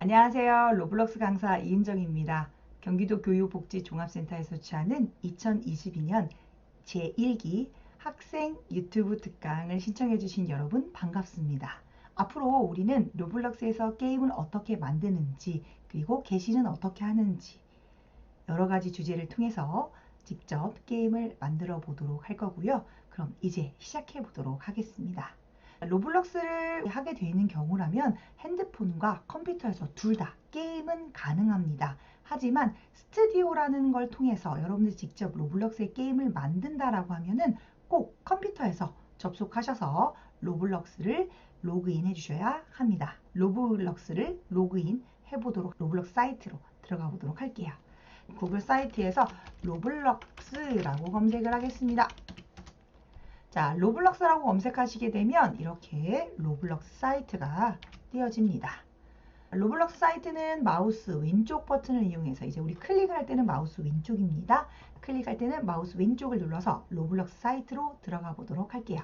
안녕하세요. 로블록스 강사 이은정입니다. 경기도 교육복지종합센터에 소치하는 2022년 제1기 학생 유튜브 특강을 신청해주신 여러분 반갑습니다. 앞으로 우리는 로블록스에서 게임을 어떻게 만드는지 그리고 게시는 어떻게 하는지 여러 가지 주제를 통해서 직접 게임을 만들어 보도록 할 거고요. 그럼 이제 시작해 보도록 하겠습니다. 로블록스를 하게 되는 경우라면 핸드폰과 컴퓨터에서 둘 다 게임은 가능합니다. 하지만 스튜디오라는 걸 통해서 여러분들이 직접 로블록스의 게임을 만든다라고 하면은 꼭 컴퓨터에서 접속하셔서 로블록스를 로그인 해주셔야 합니다. 로블록스를 로그인 해보도록 로블록스 사이트로 들어가 보도록 할게요. 구글 사이트에서 로블록스라고 검색을 하겠습니다. 자, 로블록스라고 검색하시게 되면 이렇게 로블록스 사이트가 띄어집니다. 로블록스 사이트는 마우스 왼쪽 버튼을 이용해서 이제 우리 클릭할 때는 마우스 왼쪽입니다. 클릭할 때는 마우스 왼쪽을 눌러서 로블록스 사이트로 들어가 보도록 할게요.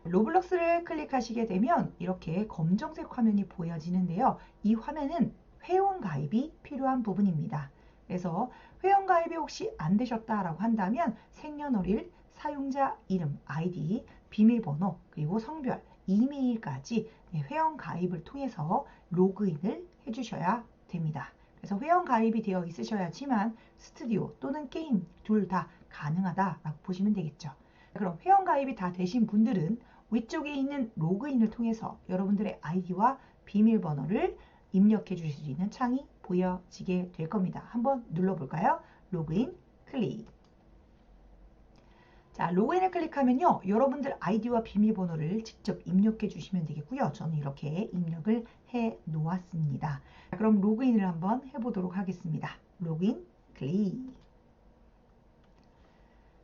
로블록스를 클릭하시게 되면 이렇게 검정색 화면이 보여지는데요. 이 화면은 회원 가입이 필요한 부분입니다. 그래서 회원 가입이 혹시 안 되셨다라고 한다면 생년월일, 사용자 이름, 아이디, 비밀번호, 그리고 성별, 이메일까지 회원 가입을 통해서 로그인을 해주셔야 됩니다. 그래서 회원 가입이 되어 있으셔야지만 스튜디오 또는 게임 둘 다 가능하다라고 보시면 되겠죠. 그럼 회원 가입이 다 되신 분들은 위쪽에 있는 로그인을 통해서 여러분들의 아이디와 비밀번호를 입력해 주실 수 있는 창이 보여지게 될 겁니다. 한번 눌러볼까요? 로그인 클릭. 자, 로그인을 클릭하면요. 여러분들 아이디와 비밀번호를 직접 입력해 주시면 되겠고요. 저는 이렇게 입력을 해 놓았습니다. 그럼 로그인을 한번 해보도록 하겠습니다. 로그인 클릭.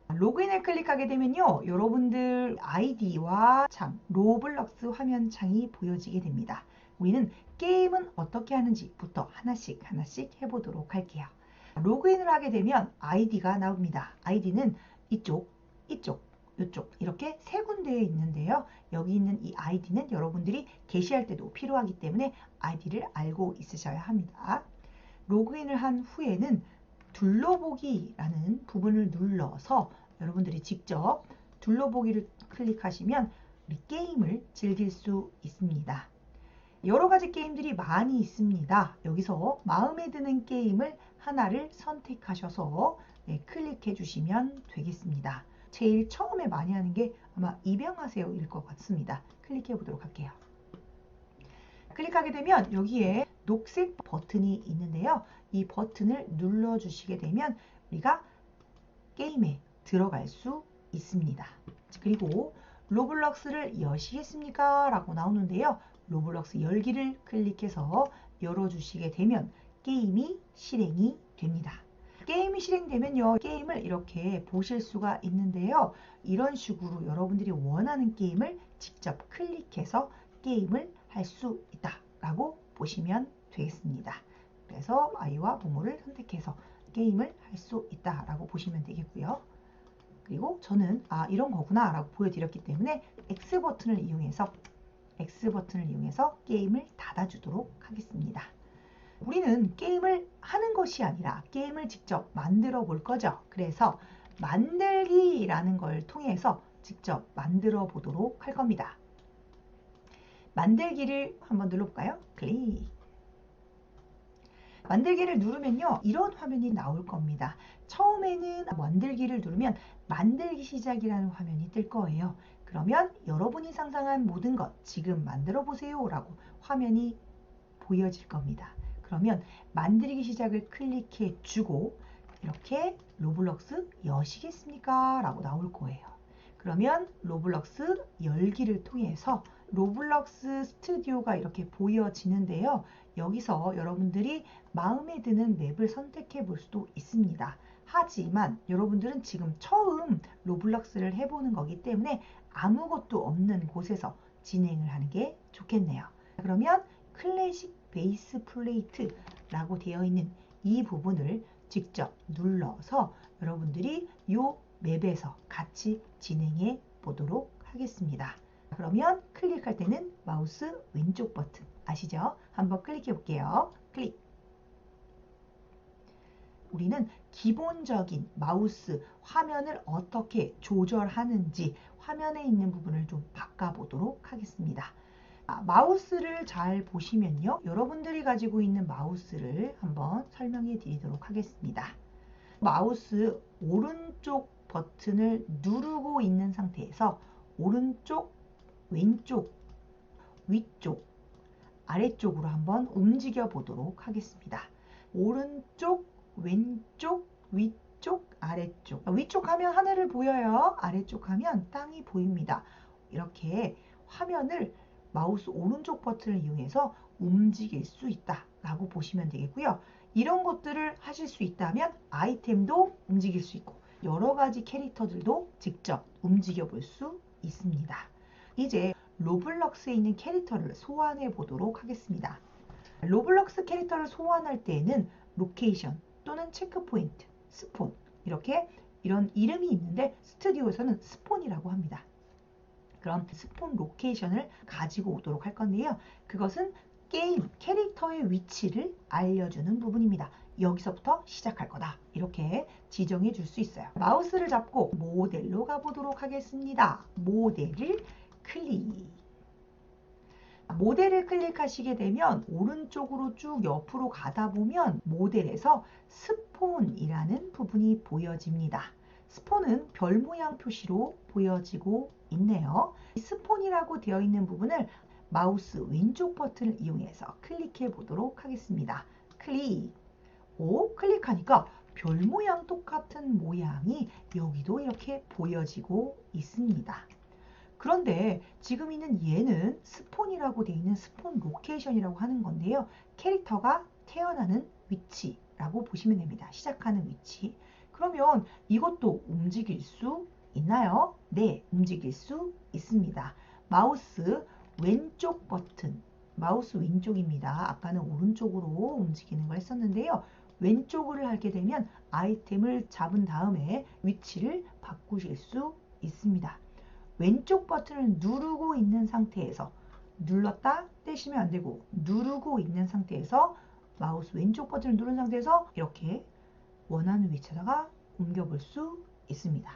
로그인을 클릭하게 되면요. 여러분들 아이디와 창, 로블록스 화면 창이 보여지게 됩니다. 우리는 게임은 어떻게 하는지부터 하나씩 해보도록 할게요. 로그인을 하게 되면 아이디가 나옵니다. 아이디는 이쪽, 이쪽, 이쪽 이렇게 세 군데에 있는데요. 여기 있는 이 아이디는 여러분들이 게시할 때도 필요하기 때문에 아이디를 알고 있으셔야 합니다. 로그인을 한 후에는 둘러보기라는 부분을 눌러서 여러분들이 직접 둘러보기를 클릭하시면 우리 게임을 즐길 수 있습니다. 여러 가지 게임들이 많이 있습니다. 여기서 마음에 드는 게임을 하나를 선택하셔서 클릭해 주시면 되겠습니다. 제일 처음에 많이 하는 게 아마 입양하세요 일 것 같습니다. 클릭해 보도록 할게요. 클릭하게 되면 여기에 녹색 버튼이 있는데요. 이 버튼을 눌러 주시게 되면 우리가 게임에 들어갈 수 있습니다. 그리고 로블록스를 여시겠습니까? 라고 나오는데요. 로블록스 열기를 클릭해서 열어주시게 되면 게임이 실행이 됩니다. 게임이 실행되면요. 게임을 이렇게 보실 수가 있는데요. 이런 식으로 여러분들이 원하는 게임을 직접 클릭해서 게임을 할 수 있다라고 보시면 되겠습니다. 그래서 아이와 부모를 선택해서 게임을 할 수 있다라고 보시면 되겠고요. 그리고 저는 이런 거구나 라고 보여드렸기 때문에 X 버튼을 이용해서 게임을 닫아주도록 하겠습니다. 우리는 게임을 하는 것이 아니라 게임을 직접 만들어 볼 거죠. 그래서 만들기라는 걸 통해서 직접 만들어 보도록 할 겁니다. 만들기를 한번 눌러볼까요? 클릭. 만들기를 누르면요. 이런 화면이 나올 겁니다. 처음에는 만들기를 누르면 만들기 시작이라는 화면이 뜰 거예요. 그러면 여러분이 상상한 모든 것 지금 만들어 보세요 라고 화면이 보여질 겁니다. 그러면 만들기 시작을 클릭해 주고 이렇게 로블록스 여시겠습니까? 라고 나올 거예요. 그러면 로블록스 열기를 통해서 로블록스 스튜디오가 이렇게 보여지는데요. 여기서 여러분들이 마음에 드는 맵을 선택해 볼 수도 있습니다. 하지만 여러분들은 지금 처음 로블록스를 해보는 거기 때문에 아무것도 없는 곳에서 진행을 하는 게 좋겠네요. 그러면 클래식 베이스 플레이트라고 되어 있는 이 부분을 직접 눌러서 여러분들이 이 맵에서 같이 진행해 보도록 하겠습니다. 그러면 클릭할 때는 마우스 왼쪽 버튼 아시죠? 한번 클릭해 볼게요. 클릭. 우리는 기본적인 마우스 화면을 어떻게 조절하는지 화면에 있는 부분을 좀 바꿔보도록 하겠습니다. 마우스를 잘 보시면요. 여러분들이 가지고 있는 마우스를 한번 설명해 드리도록 하겠습니다. 마우스 오른쪽 버튼을 누르고 있는 상태에서 오른쪽, 왼쪽, 위쪽, 아래쪽으로 한번 움직여 보도록 하겠습니다. 오른쪽, 왼쪽, 위쪽, 아래쪽. 위쪽 하면 하늘을 보여요. 아래쪽 하면 땅이 보입니다. 이렇게 화면을 마우스 오른쪽 버튼을 이용해서 움직일 수 있다 라고 보시면 되겠고요. 이런 것들을 하실 수 있다면 아이템도 움직일 수 있고 여러 가지 캐릭터들도 직접 움직여 볼 수 있습니다. 이제 로블록스에 있는 캐릭터를 소환해 보도록 하겠습니다. 로블록스 캐릭터를 소환할 때에는 로케이션 또는 체크포인트, 스폰 이런 이름이 있는데 스튜디오에서는 스폰이라고 합니다. 그럼 스폰 로케이션을 가지고 오도록 할 건데요. 그것은 게임 캐릭터의 위치를 알려주는 부분입니다. 여기서부터 시작할 거다. 이렇게 지정해 줄 수 있어요. 마우스를 잡고 모델로 가보도록 하겠습니다. 모델을 클릭. 모델을 클릭하시게 되면 오른쪽으로 쭉 옆으로 가다 보면 모델에서 스폰이라는 부분이 보여집니다. 스폰은 별 모양 표시로 보여지고 있네요. 스폰이라고 되어 있는 부분을 마우스 왼쪽 버튼을 이용해서 클릭해 보도록 하겠습니다. 클릭. 클릭하니까 별 모양 똑같은 모양이 여기도 이렇게 보여지고 있습니다. 그런데 지금 있는 얘는 스폰이라고 되어 있는 스폰 로케이션이라고 하는 건데요. 캐릭터가 태어나는 위치라고 보시면 됩니다. 시작하는 위치. 그러면 이것도 움직일 수 있나요? 네, 움직일 수 있습니다. 마우스 왼쪽 버튼, 마우스 왼쪽입니다. 아까는 오른쪽으로 움직이는 걸 했었는데요. 왼쪽을 하게 되면 아이템을 잡은 다음에 위치를 바꾸실 수 있습니다. 왼쪽 버튼을 누르고 있는 상태에서 눌렀다 떼시면 안 되고 누르고 있는 상태에서 마우스 왼쪽 버튼을 누른 상태에서 이렇게 원하는 위치에다가 옮겨볼 수 있습니다.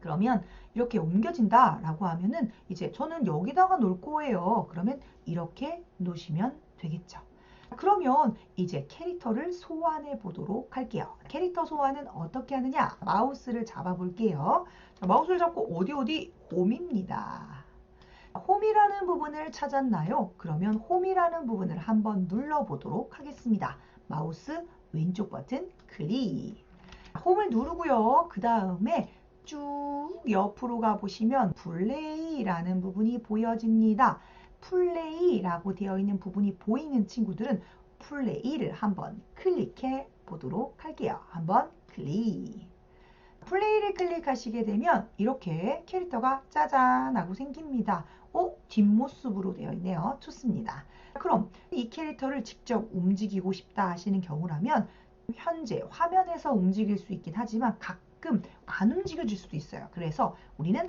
그러면 이렇게 옮겨진다 라고 하면은 이제 저는 여기다가 놓을 거예요. 그러면 이렇게 놓으시면 되겠죠. 그러면 이제 캐릭터를 소환해 보도록 할게요. 캐릭터 소환은 어떻게 하느냐? 마우스를 잡아 볼게요. 마우스를 잡고 어디 홈입니다. 홈이라는 부분을 찾았나요? 그러면 홈이라는 부분을 한번 눌러 보도록 하겠습니다. 마우스 왼쪽 버튼 클릭. 홈을 누르고요. 그 다음에 쭉 옆으로 가보시면 플레이라는 부분이 보여집니다. 플레이라고 되어 있는 부분이 보이는 친구들은 플레이를 한번 클릭해 보도록 할게요. 한번 클릭. 플레이를 클릭하시게 되면 이렇게 캐릭터가 짜잔 하고 생깁니다. 뒷모습으로 되어 있네요. 좋습니다. 그럼 이 캐릭터를 직접 움직이고 싶다 하시는 경우라면 현재 화면에서 움직일 수 있긴 하지만 가끔 안 움직여질 수도 있어요. 그래서 우리는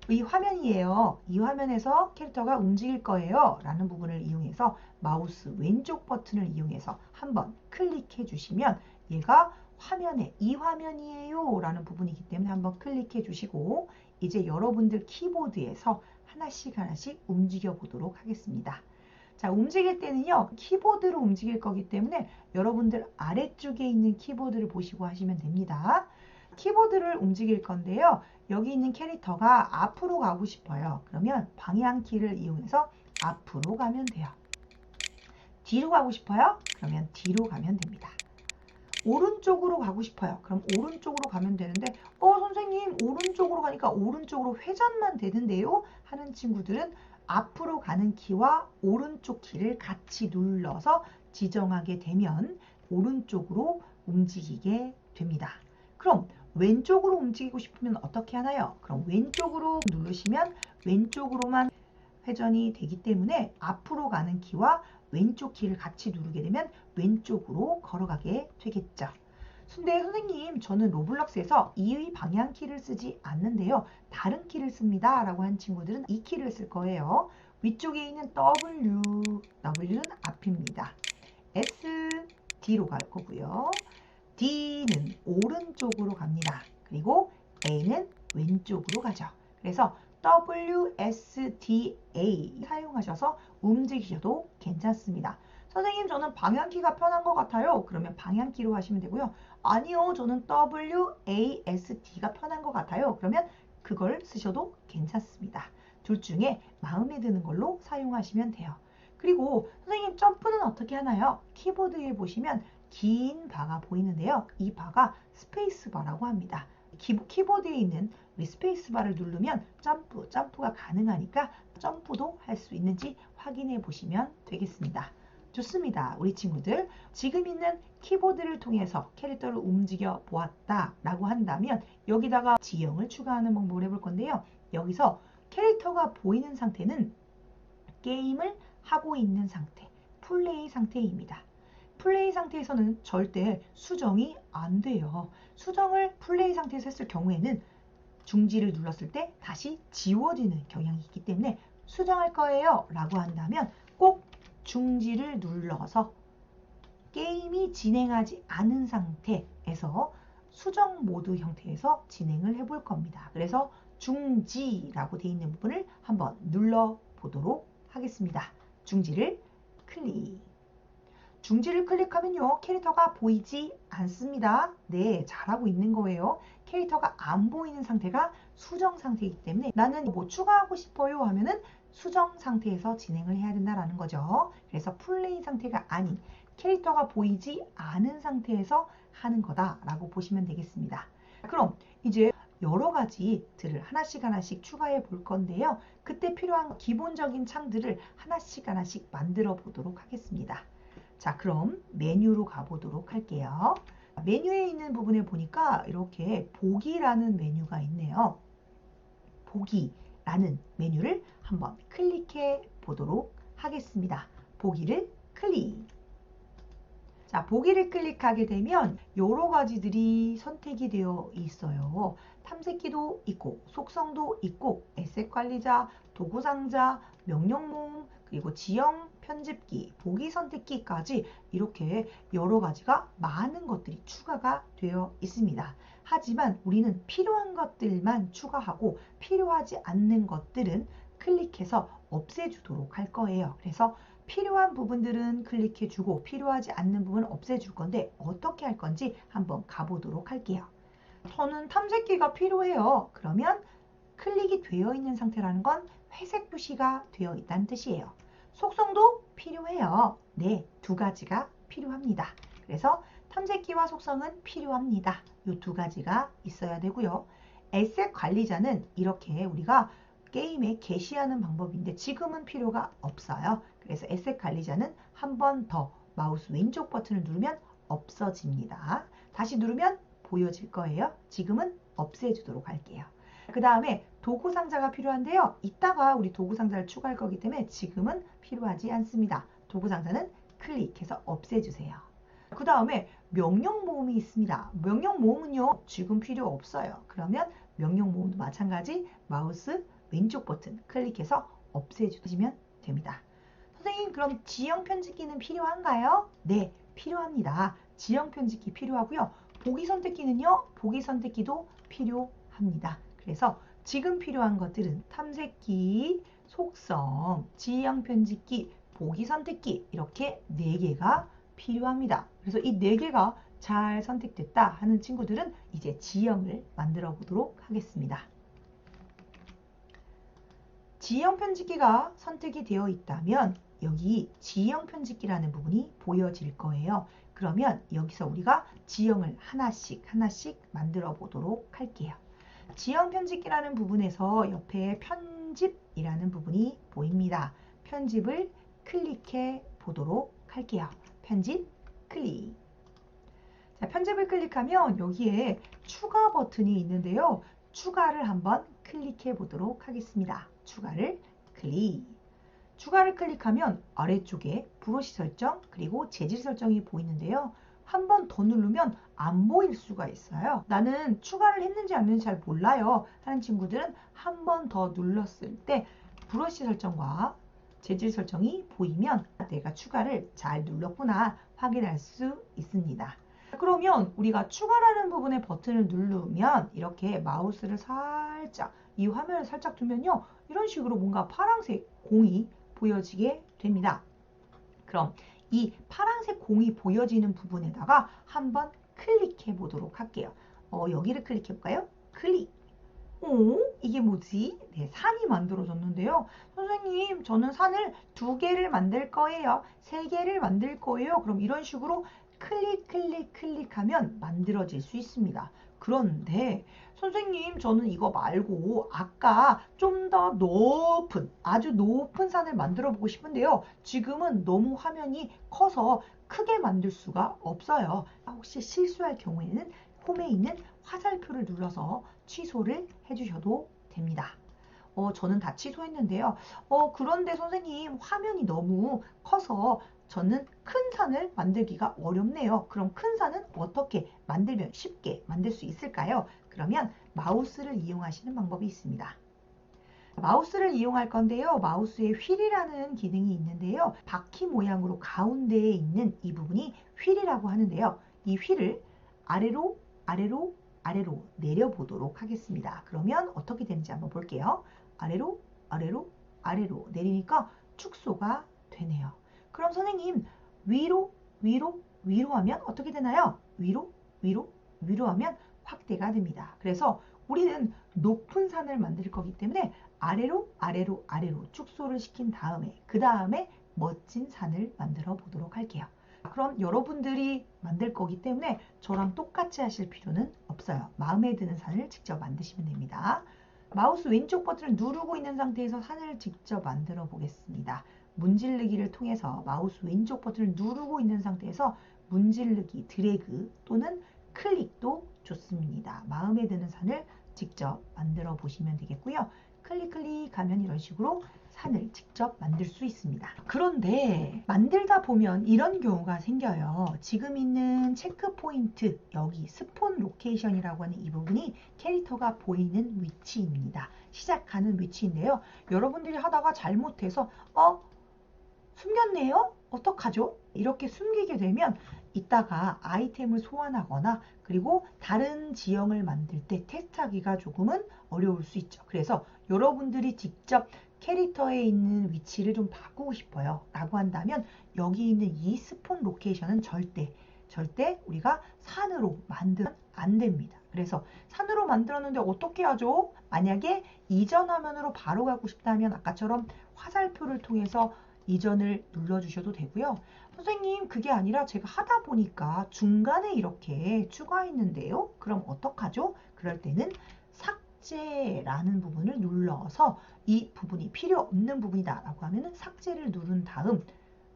이 화면이에요. 이 화면에서 캐릭터가 움직일 거예요. 라는 부분을 이용해서 마우스 왼쪽 버튼을 이용해서 한번 클릭해 주시면 얘가 화면에 이 화면이에요. 라는 부분이기 때문에 한번 클릭해 주시고 이제 여러분들 키보드에서 하나씩 움직여 보도록 하겠습니다. 자, 움직일 때는요. 키보드로 움직일 거기 때문에 여러분들 아래쪽에 있는 키보드를 보시고 하시면 됩니다. 키보드를 움직일 건데요. 여기 있는 캐릭터가 앞으로 가고 싶어요. 그러면 방향키를 이용해서 앞으로 가면 돼요. 뒤로 가고 싶어요? 그러면 뒤로 가면 됩니다. 오른쪽으로 가고 싶어요. 그럼 오른쪽으로 가면 되는데 선생님 오른쪽으로 가니까 오른쪽으로 회전만 되는데요? 하는 친구들은 앞으로 가는 키와 오른쪽 키를 같이 눌러서 지정하게 되면 오른쪽으로 움직이게 됩니다. 그럼 왼쪽으로 움직이고 싶으면 어떻게 하나요? 그럼 왼쪽으로 누르시면 왼쪽으로만 회전이 되기 때문에 앞으로 가는 키와 왼쪽 키를 같이 누르게 되면 왼쪽으로 걸어가게 되겠죠. 근데 선생님 저는 로블록스에서 이 방향키를 쓰지 않는데요. 다른 키를 씁니다 라고 한 친구들은 이 키를 쓸 거예요. 위쪽에 있는 W는 앞입니다. S, D로 갈 거고요. D는 오른쪽으로 갑니다. 그리고 A는 왼쪽으로 가죠. 그래서 WSDA 사용하셔서 움직이셔도 괜찮습니다. 선생님, 저는 방향키가 편한 것 같아요. 그러면 방향키로 하시면 되고요. 아니요, 저는 WASD가 편한 것 같아요. 그러면 그걸 쓰셔도 괜찮습니다. 둘 중에 마음에 드는 걸로 사용하시면 돼요. 그리고 선생님, 점프는 어떻게 하나요? 키보드에 보시면 긴 바가 보이는데요. 이 바가 스페이스바라고 합니다. 키보드에 있는 우리 스페이스바를 누르면 점프가 가능하니까 점프도 할 수 있는지 확인해 보시면 되겠습니다. 좋습니다. 우리 친구들, 지금 있는 키보드를 통해서 캐릭터를 움직여 보았다 라고 한다면 여기다가 지형을 추가하는 방법을 해볼 건데요. 여기서 캐릭터가 보이는 상태는 게임을 하고 있는 상태, 플레이 상태입니다. 플레이 상태에서는 절대 수정이 안 돼요. 수정을 플레이 상태에서 했을 경우에는 중지를 눌렀을 때 다시 지워지는 경향이 있기 때문에 수정할 거예요 라고 한다면 꼭 중지를 눌러서 게임이 진행하지 않은 상태에서 수정 모드 형태에서 진행을 해볼 겁니다. 그래서 중지라고 되어 있는 부분을 한번 눌러보도록 하겠습니다. 중지를 클릭. 중지를 클릭하면요, 캐릭터가 보이지 않습니다. 네, 잘하고 있는 거예요. 캐릭터가 안 보이는 상태가 수정 상태이기 때문에 나는 뭐 추가하고 싶어요 하면은 수정 상태에서 진행을 해야 된다는 거죠. 그래서 플레이 상태가 아닌 캐릭터가 보이지 않은 상태에서 하는 거다라고 보시면 되겠습니다. 그럼 이제 여러 가지들을 하나씩 추가해 볼 건데요. 그때 필요한 기본적인 창들을 하나씩 만들어 보도록 하겠습니다. 자, 그럼 메뉴로 가보도록 할게요. 메뉴에 있는 부분에 보니까 이렇게 보기라는 메뉴가 있네요. 보기라는 메뉴를 한번 클릭해 보도록 하겠습니다. 보기를 클릭. 자, 보기를 클릭하게 되면 여러 가지들이 선택이 되어 있어요. 탐색기도 있고, 속성도 있고, 에셋 관리자, 도구 상자, 명령 모음, 그리고 지형 편집기, 보기 선택기까지 이렇게 여러 가지가 많은 것들이 추가가 되어 있습니다. 하지만 우리는 필요한 것들만 추가하고 필요하지 않는 것들은 클릭해서 없애주도록 할 거예요. 그래서 필요한 부분들은 클릭해주고 필요하지 않는 부분은 없애줄 건데 어떻게 할 건지 한번 가보도록 할게요. 저는 탐색기가 필요해요. 그러면 클릭이 되어 있는 상태라는 건 회색 표시가 되어 있다는 뜻이에요. 속성도 필요해요. 네, 두 가지가 필요합니다. 그래서 탐색기와 속성은 필요합니다. 이 두 가지가 있어야 되고요. 에셋 관리자는 이렇게 우리가 게임에 게시하는 방법인데 지금은 필요가 없어요. 그래서 에셋 관리자는 한 번 더 마우스 왼쪽 버튼을 누르면 없어집니다. 다시 누르면 보여질 거예요. 지금은 없애주도록 할게요. 그 다음에 도구 상자가 필요한데요. 이따가 우리 도구 상자를 추가할 거기 때문에 지금은 필요하지 않습니다. 도구 상자는 클릭해서 없애주세요. 그 다음에 명령 모음이 있습니다. 명령 모음은요, 지금 필요 없어요. 그러면 명령 모음도 마찬가지 마우스 왼쪽 버튼 클릭해서 없애주시면 됩니다. 선생님, 그럼 지형 편집기는 필요한가요? 네, 필요합니다. 지형 편집기 필요하고요. 보기 선택기는요, 보기 선택기도 필요합니다. 그래서 지금 필요한 것들은 탐색기, 속성, 지형 편집기, 보기 선택기 이렇게 4개가 필요합니다. 그래서 이 4개가 잘 선택됐다 하는 친구들은 이제 지형을 만들어 보도록 하겠습니다. 지형 편집기가 선택이 되어 있다면 여기 지형 편집기라는 부분이 보여질 거예요. 그러면 여기서 우리가 지형을 하나씩 만들어 보도록 할게요. 지형 편집기라는 부분에서 옆에 편집이라는 부분이 보입니다. 편집을 클릭해 보도록 할게요. 편집 클릭. 자, 편집을 클릭하면 여기에 추가 버튼이 있는데요. 추가를 한번 클릭해 보도록 하겠습니다. 추가를 클릭. 추가를 클릭하면 아래쪽에 브러쉬 설정 그리고 재질 설정이 보이는데요. 한 번 더 누르면 안 보일 수가 있어요. 나는 추가를 했는지 안 했는지 잘 몰라요 하는 친구들은 한 번 더 눌렀을 때 브러쉬 설정과 재질 설정이 보이면 내가 추가를 잘 눌렀구나 확인할 수 있습니다. 그러면 우리가 추가라는 부분의 버튼을 누르면 이렇게 마우스를 살짝 이 화면을 살짝 두면요. 이런 식으로 뭔가 파란색 공이 보여지게 됩니다. 그럼 이 파란색 공이 보여지는 부분에다가 한번 클릭해 보도록 할게요. 여기를 클릭해 볼까요? 클릭. 오, 이게 뭐지? 네, 산이 만들어졌는데요. 선생님, 저는 산을 2개를 만들 거예요. 3개를 만들 거예요. 그럼 이런 식으로 클릭하면 만들어질 수 있습니다. 그런데 선생님, 저는 이거 말고 아까 좀 더 높은, 아주 높은 산을 만들어 보고 싶은데요. 지금은 너무 화면이 커서 크게 만들 수가 없어요. 혹시 실수할 경우에는 홈에 있는 화살표를 눌러서 취소를 해주셔도 됩니다. 저는 다 취소했는데요. 그런데 선생님 화면이 너무 커서 저는 큰 산을 만들기가 어렵네요. 그럼 큰 산은 어떻게 만들면 쉽게 만들 수 있을까요? 그러면 마우스를 이용하시는 방법이 있습니다. 마우스를 이용할 건데요. 마우스에 휠이라는 기능이 있는데요. 바퀴 모양으로 가운데에 있는 이 부분이 휠이라고 하는데요. 이 휠을 아래로 아래로 아래로 내려보도록 하겠습니다. 그러면 어떻게 되는지 한번 볼게요. 아래로 아래로 아래로 내리니까 축소가 되네요. 그럼 선생님 위로 위로 위로 하면 어떻게 되나요? 위로 위로 위로 하면 확대가 됩니다. 그래서 우리는 높은 산을 만들 거기 때문에 아래로 아래로 아래로 축소를 시킨 다음에 그 다음에 멋진 산을 만들어 보도록 할게요. 그럼 여러분들이 만들 거기 때문에 저랑 똑같이 하실 필요는 없어요. 마음에 드는 산을 직접 만드시면 됩니다. 마우스 왼쪽 버튼을 누르고 있는 상태에서 산을 직접 만들어 보겠습니다. 문지르기를 통해서 마우스 왼쪽 버튼을 누르고 있는 상태에서 문지르기, 드래그 또는 클릭도 좋습니다. 마음에 드는 산을 직접 만들어 보시면 되겠고요. 클릭 하면 이런 식으로 산을 직접 만들 수 있습니다. 그런데 만들다 보면 이런 경우가 생겨요. 지금 있는 체크 포인트, 여기 스폰 로케이션이라고 하는 이 부분이 캐릭터가 보이는 위치입니다. 시작하는 위치인데요. 여러분들이 하다가 잘못해서 숨겼네요? 어떡하죠? 이렇게 숨기게 되면 이따가 아이템을 소환하거나 그리고 다른 지형을 만들 때 테스트하기가 조금은 어려울 수 있죠. 그래서 여러분들이 직접 캐릭터에 있는 위치를 좀 바꾸고 싶어요 라고 한다면 여기 있는 이 스폰 로케이션은 절대 우리가 산으로 만들면 안 됩니다. 그래서 산으로 만들었는데 어떻게 하죠? 만약에 이전 화면으로 바로 가고 싶다면 아까처럼 화살표를 통해서 이전을 눌러주셔도 되고요. 선생님 그게 아니라 제가 하다 보니까 중간에 이렇게 추가했는데요. 그럼 어떡하죠? 그럴 때는 삭제라는 부분을 눌러서 이 부분이 필요 없는 부분이다 라고 하면 삭제를 누른 다음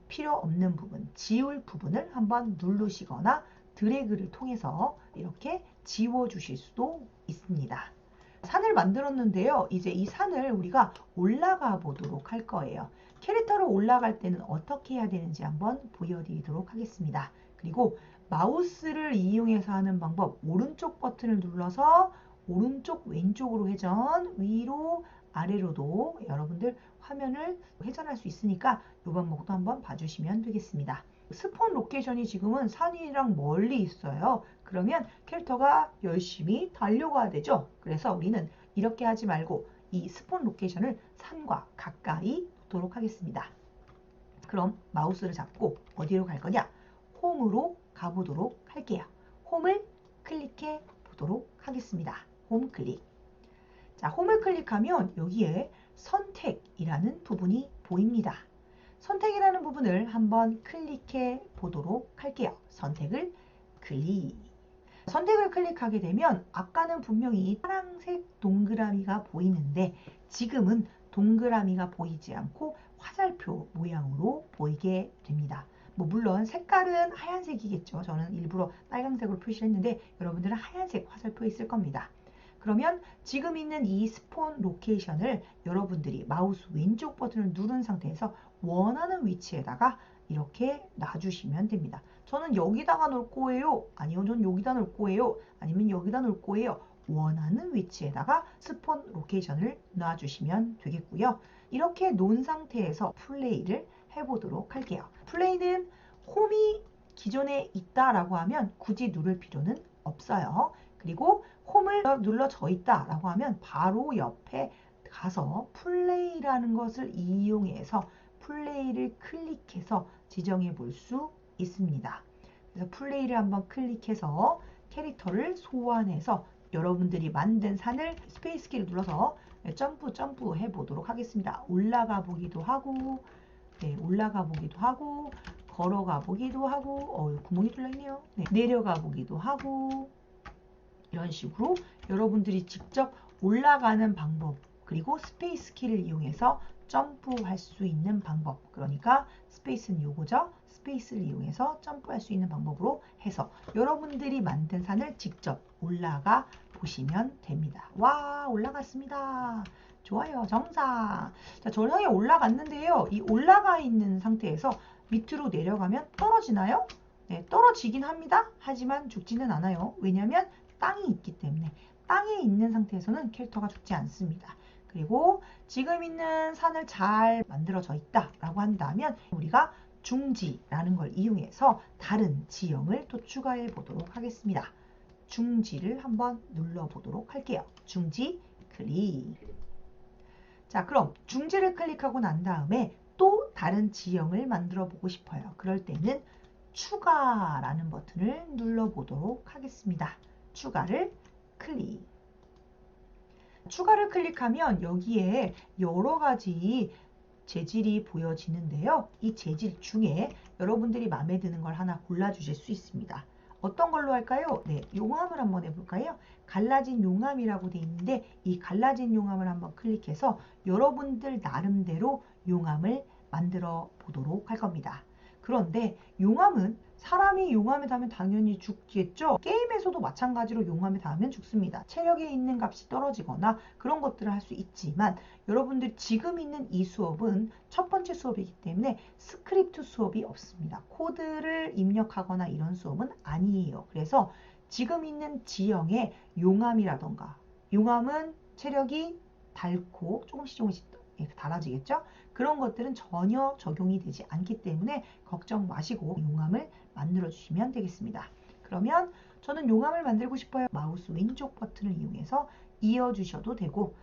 필요 없는 부분, 지울 부분을 한번 누르시거나 드래그를 통해서 이렇게 지워주실 수도 있습니다. 산을 만들었는데요. 이제 이 산을 우리가 올라가 보도록 할 거예요. 캐릭터로 올라갈 때는 어떻게 해야 되는지 한번 보여드리도록 하겠습니다. 그리고 마우스를 이용해서 하는 방법, 오른쪽 버튼을 눌러서 오른쪽 왼쪽으로 회전, 위로 아래로도 여러분들 화면을 회전할 수 있으니까 이 방법도 한번 봐주시면 되겠습니다. 스폰 로케이션이 지금은 산이랑 멀리 있어요. 그러면 캐릭터가 열심히 달려가야 되죠. 그래서 우리는 이렇게 하지 말고 이 스폰 로케이션을 산과 가까이 두도록 하겠습니다. 그럼 마우스를 잡고 어디로 갈 거냐? 홈으로 가보도록 할게요. 홈을 클릭해 보도록 하겠습니다. 홈 클릭. 자, 홈을 클릭하면 여기에 선택이라는 부분이 보입니다. 선택이라는 부분을 한번 클릭해 보도록 할게요. 선택을 클릭. 선택을 클릭하게 되면 아까는 분명히 파란색 동그라미가 보이는데 지금은 동그라미가 보이지 않고 화살표 모양으로 보이게 됩니다. 물론 색깔은 하얀색이겠죠. 저는 일부러 빨간색으로 표시했는데 여러분들은 하얀색 화살표 있을 겁니다. 그러면 지금 있는 이 스폰 로케이션을 여러분들이 마우스 왼쪽 버튼을 누른 상태에서 원하는 위치에다가 이렇게 놔주시면 됩니다. 저는 여기다가 놓을 거예요. 아니요, 저는 여기다 놓을 거예요. 아니면 여기다 놓을 거예요. 원하는 위치에다가 스폰 로케이션을 놔주시면 되겠고요. 이렇게 놓은 상태에서 플레이를 해보도록 할게요. 플레이는 홈이 기존에 있다라고 하면 굳이 누를 필요는 없어요. 그리고 홈을 눌러져 있다라고 하면 바로 옆에 가서 플레이라는 것을 이용해서 플레이를 클릭해서 지정해 볼 수 있습니다. 그래서 플레이를 한번 클릭해서 캐릭터를 소환해서 여러분들이 만든 산을 스페이스 키를 눌러서 점프 해보도록 하겠습니다. 올라가 보기도 하고, 올라가 보기도 하고, 걸어가 보기도 하고, 구멍이 뚫려있네요. 내려가 보기도 하고, 이런 식으로 여러분들이 직접 올라가는 방법, 그리고 스페이스 키를 이용해서 점프할 수 있는 방법, 그러니까 스페이스는 요거죠. 스페이스를 이용해서 점프할 수 있는 방법으로 해서 여러분들이 만든 산을 직접 올라가 보시면 됩니다. 와, 올라갔습니다. 좋아요. 정상. 자, 정상에 올라갔는데요. 이 올라가 있는 상태에서 밑으로 내려가면 떨어지나요? 네, 떨어지긴 합니다. 하지만 죽지는 않아요. 왜냐하면 땅이 있기 때문에 땅에 있는 상태에서는 캐릭터가 죽지 않습니다. 그리고 지금 있는 산을 잘 만들어져 있다라고 한다면 우리가 중지라는 걸 이용해서 다른 지형을 또 추가해 보도록 하겠습니다. 중지를 한번 눌러 보도록 할게요. 중지 클릭. 자, 그럼 중지를 클릭하고 난 다음에 또 다른 지형을 만들어 보고 싶어요. 그럴 때는 추가라는 버튼을 눌러 보도록 하겠습니다. 추가를 클릭. 추가를 클릭하면 여기에 여러 가지 재질이 보여지는데요. 이 재질 중에 여러분들이 마음에 드는 걸 하나 골라주실 수 있습니다. 어떤 걸로 할까요? 네, 용암을 한번 해볼까요? 갈라진 용암이라고 되어 있는데 이 갈라진 용암을 한번 클릭해서 여러분들 나름대로 용암을 만들어 보도록 할 겁니다. 그런데 용암은 사람이 용암에 닿으면 당연히 죽겠죠. 게임에서도 마찬가지로 용암에 닿으면 죽습니다. 체력에 있는 값이 떨어지거나 그런 것들을 할 수 있지만 여러분들 지금 있는 이 수업은 첫 번째 수업이기 때문에 스크립트 수업이 없습니다. 코드를 입력하거나 이런 수업은 아니에요. 그래서 지금 있는 지형의 용암이라던가 용암은 체력이 닳고 조금씩 달아지겠죠? 그런 것들은 전혀 적용이 되지 않기 때문에 걱정 마시고 용암을 만들어 주시면 되겠습니다. 그러면 저는 용암을 만들고 싶어요. 마우스 왼쪽 버튼을 이용해서 이어 주셔도 되고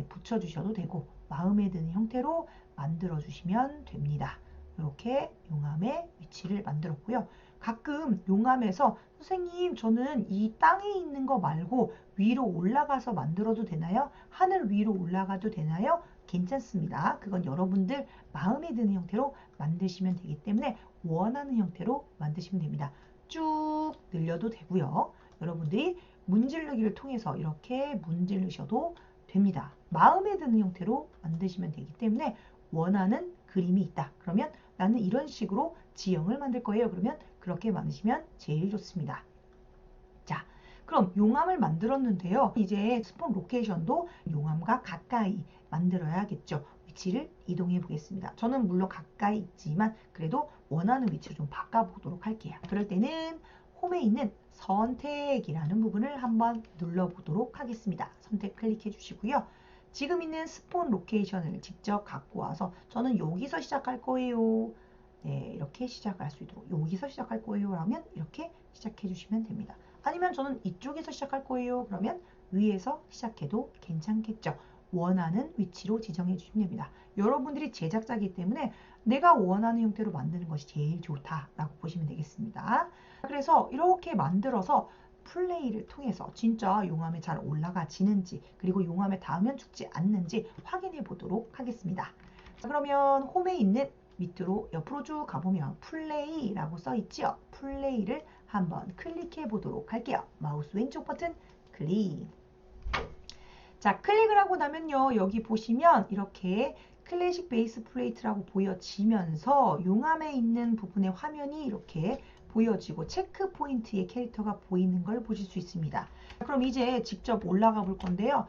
붙여 주셔도 되고 마음에 드는 형태로 만들어 주시면 됩니다. 이렇게 용암의 위치를 만들었고요. 가끔 용암에서 선생님 저는 이 땅에 있는 거 말고 위로 올라가서 만들어도 되나요? 하늘 위로 올라가도 되나요? 괜찮습니다. 그건 여러분들 마음에 드는 형태로 만드시면 되기 때문에 원하는 형태로 만드시면 됩니다. 쭉 늘려도 되고요. 여러분들이 문지르기를 통해서 이렇게 문지르셔도 됩니다. 마음에 드는 형태로 만드시면 되기 때문에 원하는 그림이 있다. 그러면 나는 이런 식으로 지형을 만들 거예요. 그러면 그렇게 만드시면 제일 좋습니다. 자, 그럼 용암을 만들었는데요. 이제 스폰 로케이션도 용암과 가까이 만들어야겠죠. 위치를 이동해 보겠습니다. 저는 물론 가까이 있지만 그래도 원하는 위치를 좀 바꿔보도록 할게요. 그럴 때는 홈에 있는 선택이라는 부분을 한번 눌러보도록 하겠습니다. 선택 클릭해 주시고요. 지금 있는 스폰 로케이션을 직접 갖고 와서 저는 여기서 시작할 거예요. 네, 이렇게 시작할 수 있도록 여기서 시작할 거예요. 라면 이렇게 시작해 주시면 됩니다. 아니면 저는 이쪽에서 시작할 거예요. 그러면 위에서 시작해도 괜찮겠죠. 원하는 위치로 지정해 주시면 됩니다. 여러분들이 제작자이기 때문에 내가 원하는 형태로 만드는 것이 제일 좋다라고 보시면 되겠습니다. 그래서 이렇게 만들어서 플레이를 통해서 진짜 용암에 잘 올라가지는지 그리고 용암에 닿으면 죽지 않는지 확인해 보도록 하겠습니다. 그러면 홈에 있는 밑으로 옆으로 쭉 가보면 플레이라고 써 있죠. 플레이를 한번 클릭해 보도록 할게요. 마우스 왼쪽 버튼 클릭. 자, 클릭을 하고 나면요. 여기 보시면 이렇게 클래식 베이스 플레이트라고 보여지면서 용암에 있는 부분의 화면이 이렇게 보여지고 체크 포인트의 캐릭터가 보이는 걸 보실 수 있습니다. 그럼 이제 직접 올라가 볼 건데요.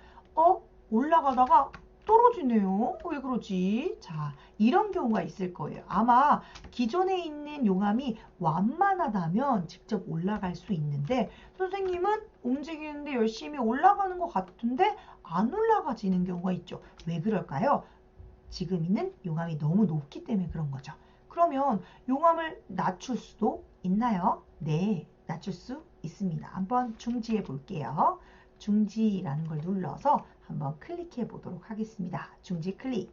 올라가다가 떨어지네요. 왜 그러지? 자, 이런 경우가 있을 거예요. 아마 기존에 있는 용암이 완만하다면 직접 올라갈 수 있는데 선생님은 움직이는데 열심히 올라가는 것 같은데 안 올라가지는 경우가 있죠. 왜 그럴까요? 지금 있는 용암이 너무 높기 때문에 그런 거죠. 그러면 용암을 낮출 수도 있나요? 네, 낮출 수 있습니다. 한번 중지해 볼게요. 중지라는 걸 눌러서 한번 클릭해 보도록 하겠습니다. 중지 클릭.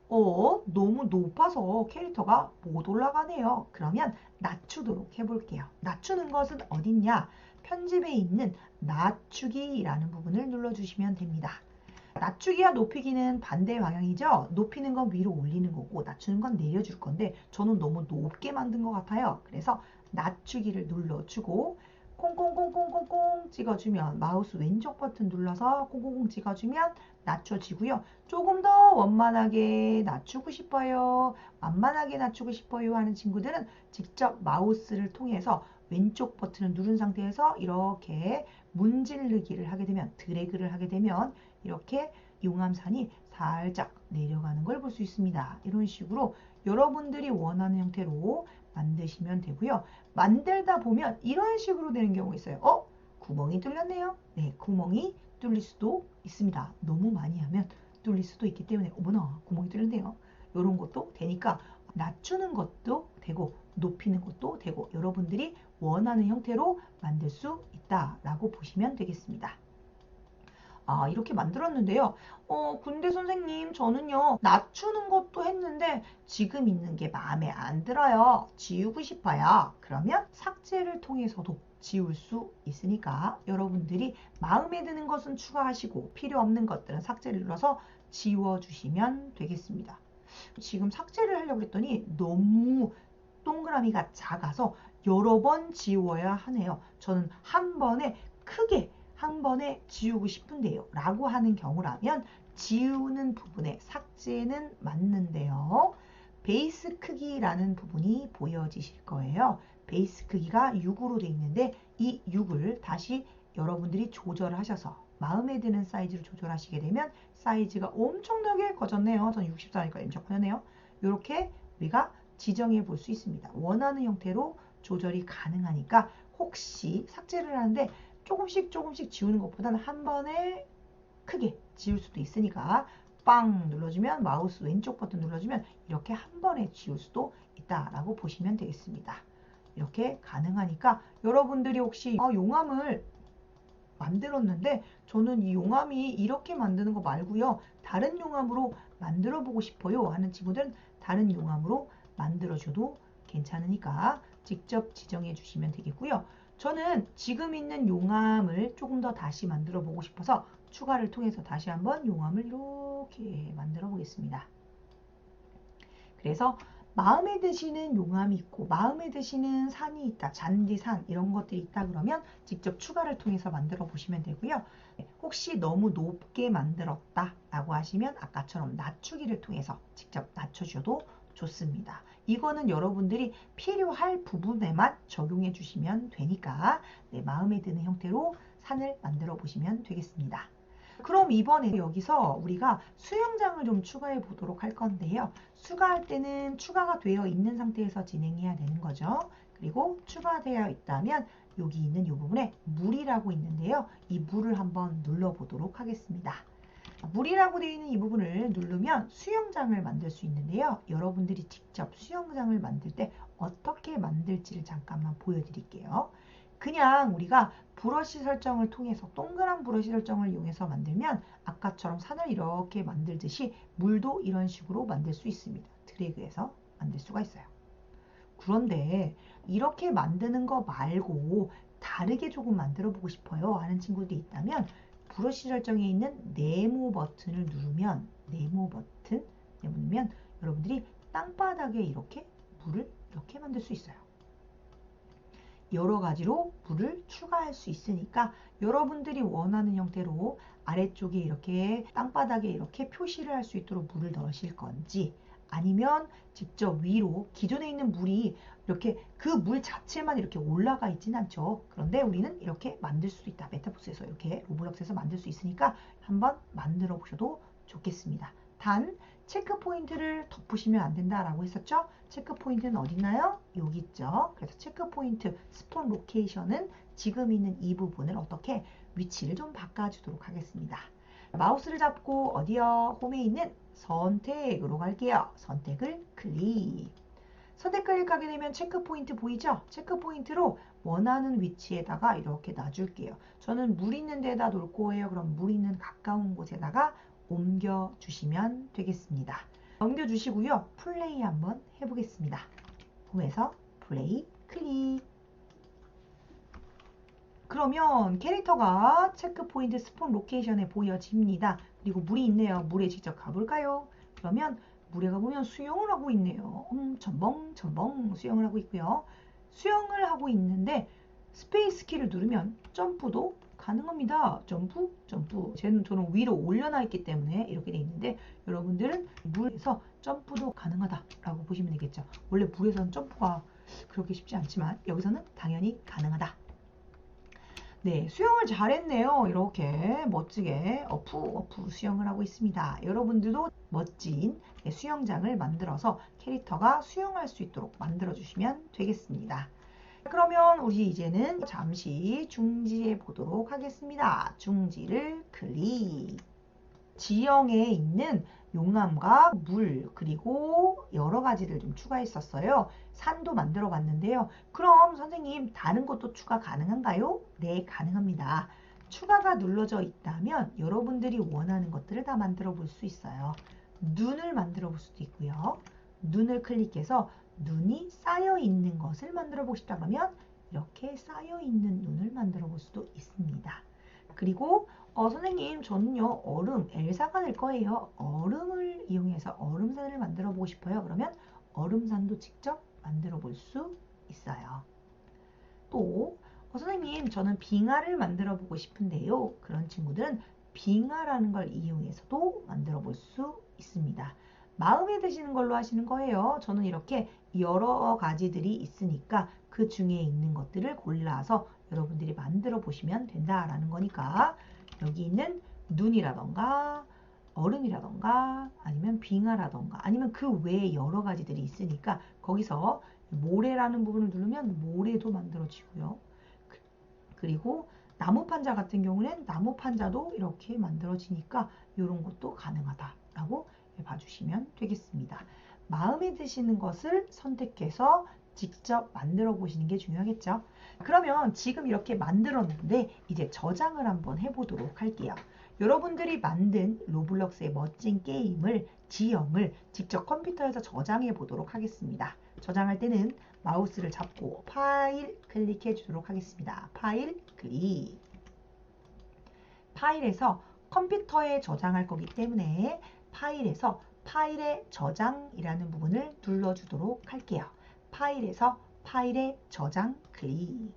너무 높아서 캐릭터가 못 올라가네요. 그러면 낮추도록 해볼게요. 낮추는 것은 어딨냐? 편집에 있는 낮추기라는 부분을 눌러주시면 됩니다. 낮추기와 높이기는 반대 방향이죠. 높이는 건 위로 올리는 거고 낮추는 건 내려줄 건데 저는 너무 높게 만든 것 같아요. 그래서 낮추기를 눌러주고 콩콩콩콩콩콩 찍어주면 마우스 왼쪽 버튼 눌러서 콩콩콩 찍어주면 낮춰지고요. 조금 더 원만하게 낮추고 싶어요. 완만하게 낮추고 싶어요 하는 친구들은 직접 마우스를 통해서 왼쪽 버튼을 누른 상태에서 이렇게 문지르기를 하게 되면 드래그를 하게 되면 이렇게 용암산이 살짝 내려가는 걸 볼 수 있습니다. 이런 식으로 여러분들이 원하는 형태로 만드시면 되고요. 만들다 보면 이런 식으로 되는 경우가 있어요. 구멍이 뚫렸네요. 네, 구멍이 뚫릴 수도 있습니다. 너무 많이 하면 뚫릴 수도 있기 때문에 어머나 구멍이 뚫렸네요. 이런 것도 되니까 낮추는 것도 되고 높이는 것도 되고 여러분들이 원하는 형태로 만들 수 있다라고 보시면 되겠습니다. 이렇게 만들었는데요. 근데 선생님 저는요 낮추는 것도 했는데 지금 있는 게 마음에 안 들어요. 지우고 싶어요. 그러면 삭제를 통해서도 지울 수 있으니까 여러분들이 마음에 드는 것은 추가하시고 필요 없는 것들은 삭제를 눌러서 지워주시면 되겠습니다. 지금 삭제를 하려고 했더니 너무 동그라미가 작아서 여러 번 지워야 하네요. 저는 한 번에 크게 한 번에 지우고 싶은데요 라고 하는 경우라면 지우는 부분에 삭제는 맞는데요. 베이스 크기라는 부분이 보여지실 거예요. 베이스 크기가 6으로 되어 있는데 이 6을 다시 여러분들이 조절을 하셔서 마음에 드는 사이즈로 조절하시게 되면 사이즈가 엄청나게 커졌네요. 저는 64니까 엄청 커졌네요. 이렇게 우리가 지정해 볼 수 있습니다. 원하는 형태로 조절이 가능하니까 혹시 삭제를 하는데 조금씩 지우는 것보다는 한 번에 크게 지울 수도 있으니까 빵 눌러주면 마우스 왼쪽 버튼 눌러주면 이렇게 한 번에 지울 수도 있다라고 보시면 되겠습니다. 이렇게 가능하니까 여러분들이 혹시 용암을 만들었는데 저는 이 용암이 이렇게 만드는 거 말고요. 다른 용암으로 만들어 보고 싶어요 하는 친구들은 다른 용암으로 만들어 줘도 괜찮으니까 직접 지정해 주시면 되겠고요. 저는 지금 있는 용암을 조금 더 다시 만들어 보고 싶어서 추가를 통해서 다시 한번 용암을 이렇게 만들어 보겠습니다. 그래서 마음에 드시는 용암이 있고 마음에 드시는 산이 있다. 잔디산 이런 것들이 있다 그러면 직접 추가를 통해서 만들어 보시면 되고요. 혹시 너무 높게 만들었다 라고 하시면 아까처럼 낮추기를 통해서 직접 낮춰줘도 좋습니다. 이거는 여러분들이 필요할 부분에만 적용해 주시면 되니까 마음에 드는 형태로 산을 만들어 보시면 되겠습니다. 그럼 이번에 여기서 우리가 수영장을 좀 추가해 보도록 할 건데요. 추가할 때는 추가가 되어 있는 상태에서 진행해야 되는 거죠. 그리고 추가되어 있다면 여기 있는 이 부분에 물이라고 있는데요. 이 물을 한번 눌러 보도록 하겠습니다. 물이라고 되어 있는 이 부분을 누르면 수영장을 만들 수 있는데요. 여러분들이 직접 수영장을 만들 때 어떻게 만들지를 잠깐만 보여드릴게요. 그냥 우리가 브러쉬 설정을 통해서 동그란 브러쉬 설정을 이용해서 만들면 아까처럼 산을 이렇게 만들듯이 물도 이런 식으로 만들 수 있습니다. 드래그해서 만들 수가 있어요. 그런데 이렇게 만드는 거 말고 다르게 조금 만들어 보고 싶어요 하는 친구들이 있다면 브러쉬 설정에 있는 네모 버튼을 누르면 여러분들이 땅바닥에 이렇게 물을 이렇게 만들 수 있어요. 여러 가지로 물을 추가할 수 있으니까 여러분들이 원하는 형태로 아래쪽에 이렇게 땅바닥에 이렇게 표시를 할 수 있도록 물을 넣으실 건지 아니면 직접 위로 기존에 있는 물이 이렇게 그 물 자체만 이렇게 올라가 있진 않죠. 그런데 우리는 이렇게 만들 수도 있다. 메타버스에서 이렇게 로블록스에서 만들 수 있으니까 한번 만들어 보셔도 좋겠습니다. 단 체크 포인트를 덮으시면 안 된다라고 했었죠? 체크 포인트는 어디 있나요? 여기 있죠. 그래서 체크 포인트 스폰 로케이션은 지금 있는 이 부분을 어떻게 위치를 좀 바꿔주도록 하겠습니다. 마우스를 잡고 어디요? 홈에 있는 선택으로 갈게요. 선택을 클릭. 선택 클릭하게 되면 체크 포인트 보이죠? 체크 포인트로 원하는 위치에다가 이렇게 놔줄게요. 저는 물 있는 데다 놓을 거예요. 그럼 물 있는 가까운 곳에다가 옮겨주시면 되겠습니다. 옮겨주시고요. 플레이 한번 해보겠습니다. 홈에서 플레이 클릭. 그러면 캐릭터가 체크 포인트 스폰 로케이션에 보여집니다. 그리고 물이 있네요. 물에 직접 가볼까요? 그러면 물에 가보면 수영을 하고 있네요. 첨벙 수영을 하고 있고요. 수영을 하고 있는데 스페이스 키를 누르면 점프도 가능합니다. 점프. 저는 위로 올려놔 있기 때문에 이렇게 돼 있는데 여러분들은 물에서 점프도 가능하다라고 보시면 되겠죠. 원래 물에서는 점프가 그렇게 쉽지 않지만 여기서는 당연히 가능하다. 네, 수영을 잘했네요. 이렇게 멋지게 어프 수영을 하고 있습니다. 여러분들도 멋진 수영장을 만들어서 캐릭터가 수영할 수 있도록 만들어 주시면 되겠습니다. 그러면 우리 이제는 잠시 중지해 보도록 하겠습니다. 중지를 클릭. 지형에 있는 용암과 물 그리고 여러 가지를 좀 추가했었어요. 산도 만들어 봤는데요. 그럼 선생님 다른 것도 추가 가능한가요? 네, 가능합니다. 추가가 눌러져 있다면 여러분들이 원하는 것들을 다 만들어 볼 수 있어요. 눈을 만들어 볼 수도 있고요. 눈을 클릭해서 눈이 쌓여 있는 것을 만들어 보고 싶다 그러면 이렇게 쌓여 있는 눈을 만들어 볼 수도 있습니다. 그리고 선생님 저는요 얼음 엘사가 될 거예요. 얼음을 이용해서 얼음산을 만들어 보고 싶어요. 그러면 얼음산도 직접 만들어 볼 수 있어요. 또 선생님 저는 빙하를 만들어 보고 싶은데요. 그런 친구들은 빙하라는 걸 이용해서도 만들어 볼 수 있습니다. 마음에 드시는 걸로 하시는 거예요. 저는 이렇게 여러 가지들이 있으니까 그 중에 있는 것들을 골라서 여러분들이 만들어 보시면 된다라는 거니까 여기 있는 눈이라던가 얼음이라던가 아니면 빙하라던가 아니면 그 외에 여러 가지들이 있으니까 거기서 모래라는 부분을 누르면 모래도 만들어지고요. 그리고 나무 판자 같은 경우는 나무 판자도 이렇게 만들어지니까 이런 것도 가능하다라고 봐주시면 되겠습니다. 마음에 드시는 것을 선택해서 직접 만들어 보시는 게 중요하겠죠. 그러면 지금 이렇게 만들었는데 이제 저장을 한번 해보도록 할게요. 여러분들이 만든 로블록스의 멋진 게임을 지형을 직접 컴퓨터에서 저장해 보도록 하겠습니다. 저장할 때는 마우스를 잡고 파일 클릭해 주도록 하겠습니다. 파일 클릭. 파일에서 컴퓨터에 저장할 거기 때문에 파일에서 파일의 저장이라는 부분을 눌러주도록 할게요. 파일에서 파일의 저장 클릭.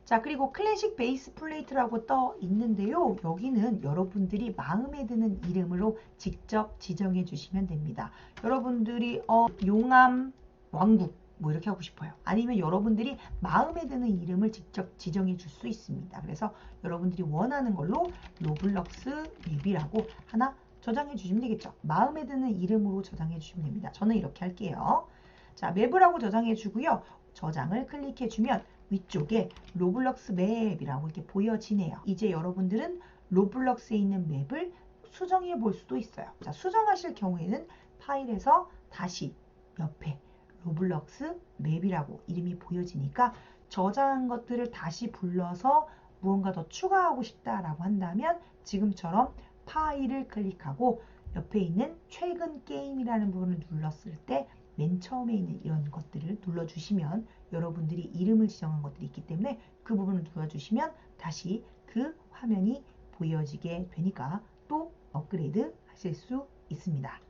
자, 그리고 클래식 베이스 플레이트라고 떠 있는데요. 여기는 여러분들이 마음에 드는 이름으로 직접 지정해 주시면 됩니다. 여러분들이 용암 왕국 뭐 이렇게 하고 싶어요. 아니면 여러분들이 마음에 드는 이름을 직접 지정해 줄 수 있습니다. 그래서 여러분들이 원하는 걸로 로블록스 맵이라고 하나 저장해 주시면 되겠죠. 마음에 드는 이름으로 저장해 주시면 됩니다. 저는 이렇게 할게요. 자, 맵이라고 저장해 주고요. 저장을 클릭해 주면 위쪽에 로블록스 맵이라고 이렇게 보여지네요. 이제 여러분들은 로블록스에 있는 맵을 수정해 볼 수도 있어요. 자, 수정하실 경우에는 파일에서 다시 옆에 로블록스 맵이라고 이름이 보여지니까 저장한 것들을 다시 불러서 무언가 더 추가하고 싶다라고 한다면 지금처럼 파일을 클릭하고 옆에 있는 최근 게임이라는 부분을 눌렀을 때 맨 처음에 있는 이런 것들을 눌러주시면 여러분들이 이름을 지정한 것들이 있기 때문에 그 부분을 눌러주시면 다시 그 화면이 보여지게 되니까 또 업그레이드 하실 수 있습니다.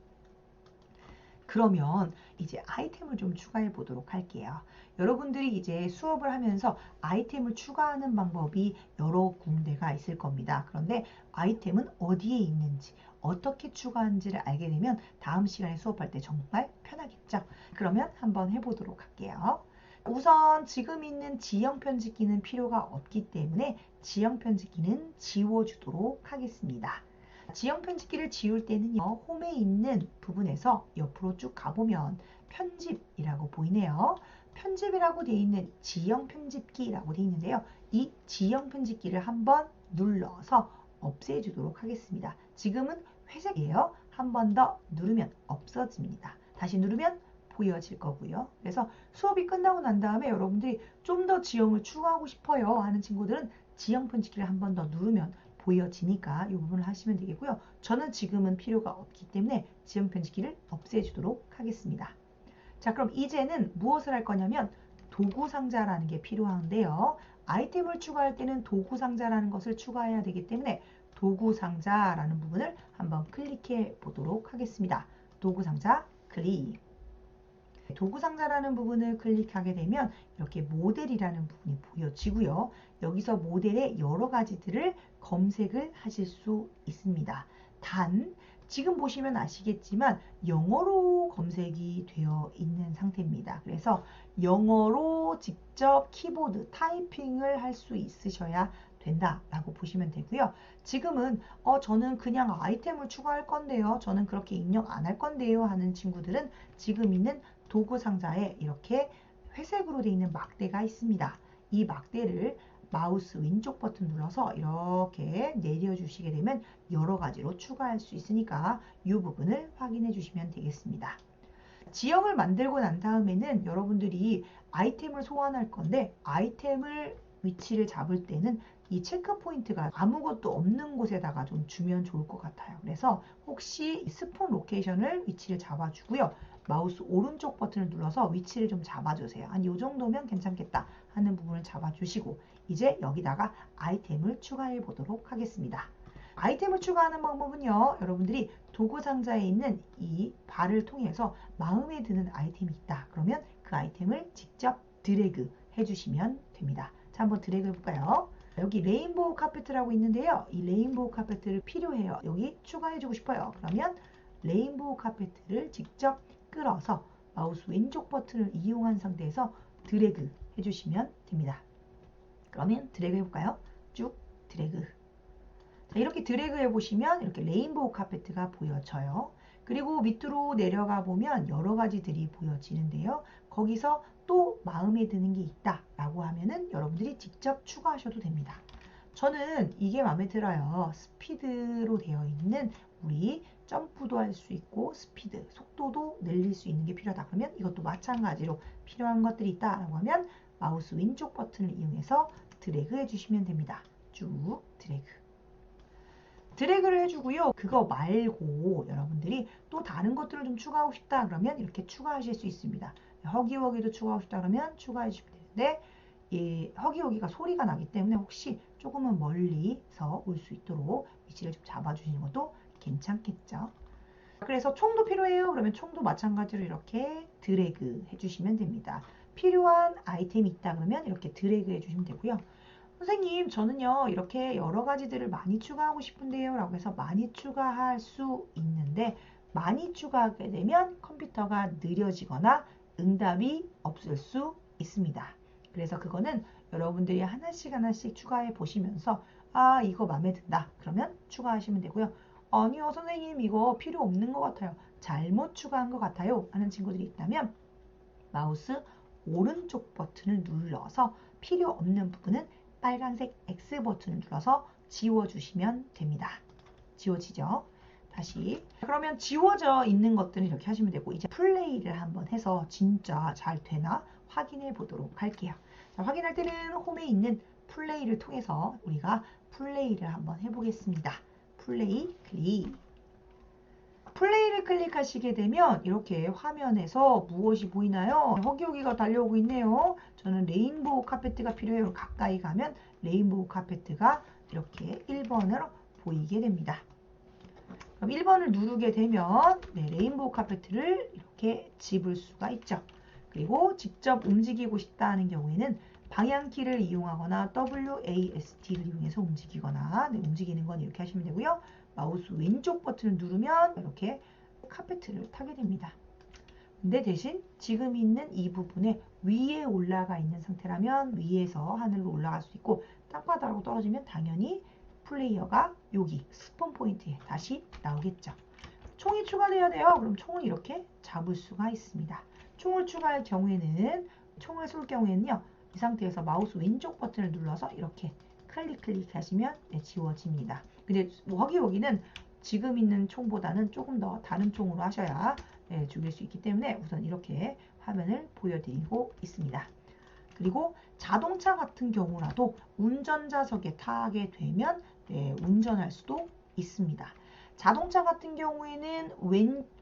그러면 이제 아이템을 좀 추가해 보도록 할게요. 여러분들이 이제 수업을 하면서 아이템을 추가하는 방법이 여러 군데가 있을 겁니다. 그런데 아이템은 어디에 있는지 어떻게 추가하는지를 알게 되면 다음 시간에 수업할 때 정말 편하겠죠. 그러면 한번 해보도록 할게요. 우선 지금 있는 지형 편집기는 필요가 없기 때문에 지형 편집기는 지워주도록 하겠습니다. 지형 편집기를 지울 때는요, 홈에 있는 부분에서 옆으로 쭉 가보면 편집이라고 보이네요. 편집이라고 되어 있는 지형 편집기라고 되어 있는데요. 이 지형 편집기를 한번 눌러서 없애주도록 하겠습니다. 지금은 회색이에요. 한 번 더 누르면 없어집니다. 다시 누르면 보여질 거고요. 그래서 수업이 끝나고 난 다음에 여러분들이 좀 더 지형을 추가하고 싶어요 하는 친구들은 지형 편집기를 한 번 더 누르면 보여지니까 이 부분을 하시면 되겠고요. 저는 지금은 필요가 없기 때문에 지형 편집기를 없애주도록 하겠습니다. 자, 그럼 이제는 무엇을 할 거냐면 도구 상자라는 게 필요한데요. 아이템을 추가할 때는 도구 상자라는 것을 추가해야 되기 때문에 도구 상자라는 부분을 한번 클릭해 보도록 하겠습니다. 도구 상자 클릭. 도구 상자라는 부분을 클릭하게 되면 이렇게 모델이라는 부분이 보여지고요. 여기서 모델의 여러 가지들을 검색을 하실 수 있습니다. 단 지금 보시면 아시겠지만 영어로 검색이 되어 있는 상태입니다. 그래서 영어로 직접 키보드 타이핑을 할 수 있으셔야 된다라고 보시면 되고요. 지금은 저는 그냥 아이템을 추가할 건데요. 저는 그렇게 입력 안 할 건데요 하는 친구들은 지금 있는 도구 상자에 이렇게 회색으로 되어 있는 막대가 있습니다. 이 막대를 마우스 왼쪽 버튼 눌러서 이렇게 내려주시게 되면 여러 가지로 추가할 수 있으니까 이 부분을 확인해 주시면 되겠습니다. 지형을 만들고 난 다음에는 여러분들이 아이템을 소환할 건데 아이템을 위치를 잡을 때는 이 체크 포인트가 아무것도 없는 곳에다가 좀 주면 좋을 것 같아요. 그래서 혹시 스폰 로케이션을 위치를 잡아주고요. 마우스 오른쪽 버튼을 눌러서 위치를 좀 잡아주세요. 한 이 정도면 괜찮겠다 하는 부분을 잡아주시고 이제 여기다가 아이템을 추가해 보도록 하겠습니다. 아이템을 추가하는 방법은요. 여러분들이 도구 상자에 있는 이 바를 통해서 마음에 드는 아이템이 있다. 그러면 그 아이템을 직접 드래그 해주시면 됩니다. 자, 한번 드래그 해볼까요? 여기 레인보우 카페트라고 있는데요. 이 레인보우 카페트를 필요해요. 여기 추가해주고 싶어요. 그러면 레인보우 카페트를 직접 끌어서 마우스 왼쪽 버튼을 이용한 상태에서 드래그 해주시면 됩니다. 그러면 드래그 해볼까요? 쭉 드래그. 자, 이렇게 드래그 해보시면 이렇게 레인보우 카페트가 보여져요. 그리고 밑으로 내려가 보면 여러 가지들이 보여지는데요. 거기서 또 마음에 드는 게 있다 라고 하면은 여러분들이 직접 추가하셔도 됩니다. 저는 이게 마음에 들어요. 스피드로 되어 있는 우리 점프도 할 수 있고 스피드, 속도도 늘릴 수 있는 게 필요하다. 그러면 이것도 마찬가지로 필요한 것들이 있다 라고 하면 마우스 왼쪽 버튼을 이용해서 드래그 해주시면 됩니다. 쭉 드래그. 드래그를 해주고요. 그거 말고 여러분들이 또 다른 것들을 좀 추가하고 싶다 그러면 이렇게 추가하실 수 있습니다. 허기허기도 추가하고 싶다 그러면 추가해 주시면 되는데 이 허기허기가 소리가 나기 때문에 혹시 조금은 멀리서 올 수 있도록 위치를 좀 잡아주시는 것도 괜찮겠죠. 그래서 총도 필요해요. 그러면 총도 마찬가지로 이렇게 드래그 해주시면 됩니다. 필요한 아이템이 있다 그러면 이렇게 드래그 해주시면 되고요. 선생님, 저는요, 이렇게 여러 가지들을 많이 추가하고 싶은데요. 라고 해서 많이 추가할 수 있는데, 많이 추가하게 되면 컴퓨터가 느려지거나 응답이 없을 수 있습니다. 그래서 그거는 여러분들이 하나씩 추가해 보시면서, 아, 이거 마음에 든다. 그러면 추가하시면 되고요. 아니요, 선생님, 이거 필요 없는 것 같아요. 잘못 추가한 것 같아요. 하는 친구들이 있다면, 마우스 오른쪽 버튼을 눌러서 필요 없는 부분은 빨간색 X 버튼을 눌러서 지워주시면 됩니다. 지워지죠? 다시. 그러면 지워져 있는 것들은 이렇게 하시면 되고 이제 플레이를 한번 해서 진짜 잘 되나 확인해 보도록 할게요. 자, 확인할 때는 홈에 있는 플레이를 통해서 우리가 플레이를 한번 해보겠습니다. 플레이 클릭. 플레이를 클릭하시게 되면 이렇게 화면에서 무엇이 보이나요? 허기허기가 달려오고 있네요. 저는 레인보우 카페트가 필요해요. 가까이 가면 레인보우 카페트가 이렇게 1번으로 보이게 됩니다. 그럼 1번을 누르게 되면 레인보우 카페트를 이렇게 집을 수가 있죠. 그리고 직접 움직이고 싶다는 경우에는 방향키를 이용하거나 WASD를 이용해서 움직이거나 움직이는 건 이렇게 하시면 되고요. 마우스 왼쪽 버튼을 누르면 이렇게 카페트를 타게 됩니다. 근데 대신 지금 있는 이 부분에 위에 올라가 있는 상태라면 위에서 하늘로 올라갈 수 있고 땅바닥으로 떨어지면 당연히 플레이어가 여기 스폰 포인트에 다시 나오겠죠. 총이 추가되어야 돼요. 그럼 총을 이렇게 잡을 수가 있습니다. 총을 추가할 경우에는 총을 쏠 경우에는요. 이 상태에서 마우스 왼쪽 버튼을 눌러서 이렇게 클릭 하시면 지워집니다. 근데 여기는 지금 있는 총보다는 조금 더 다른 총으로 하셔야 죽일 수 있기 때문에 우선 이렇게 화면을 보여드리고 있습니다. 그리고 자동차 같은 경우라도 운전자석에 타게 되면 운전할 수도 있습니다. 자동차 같은 경우에는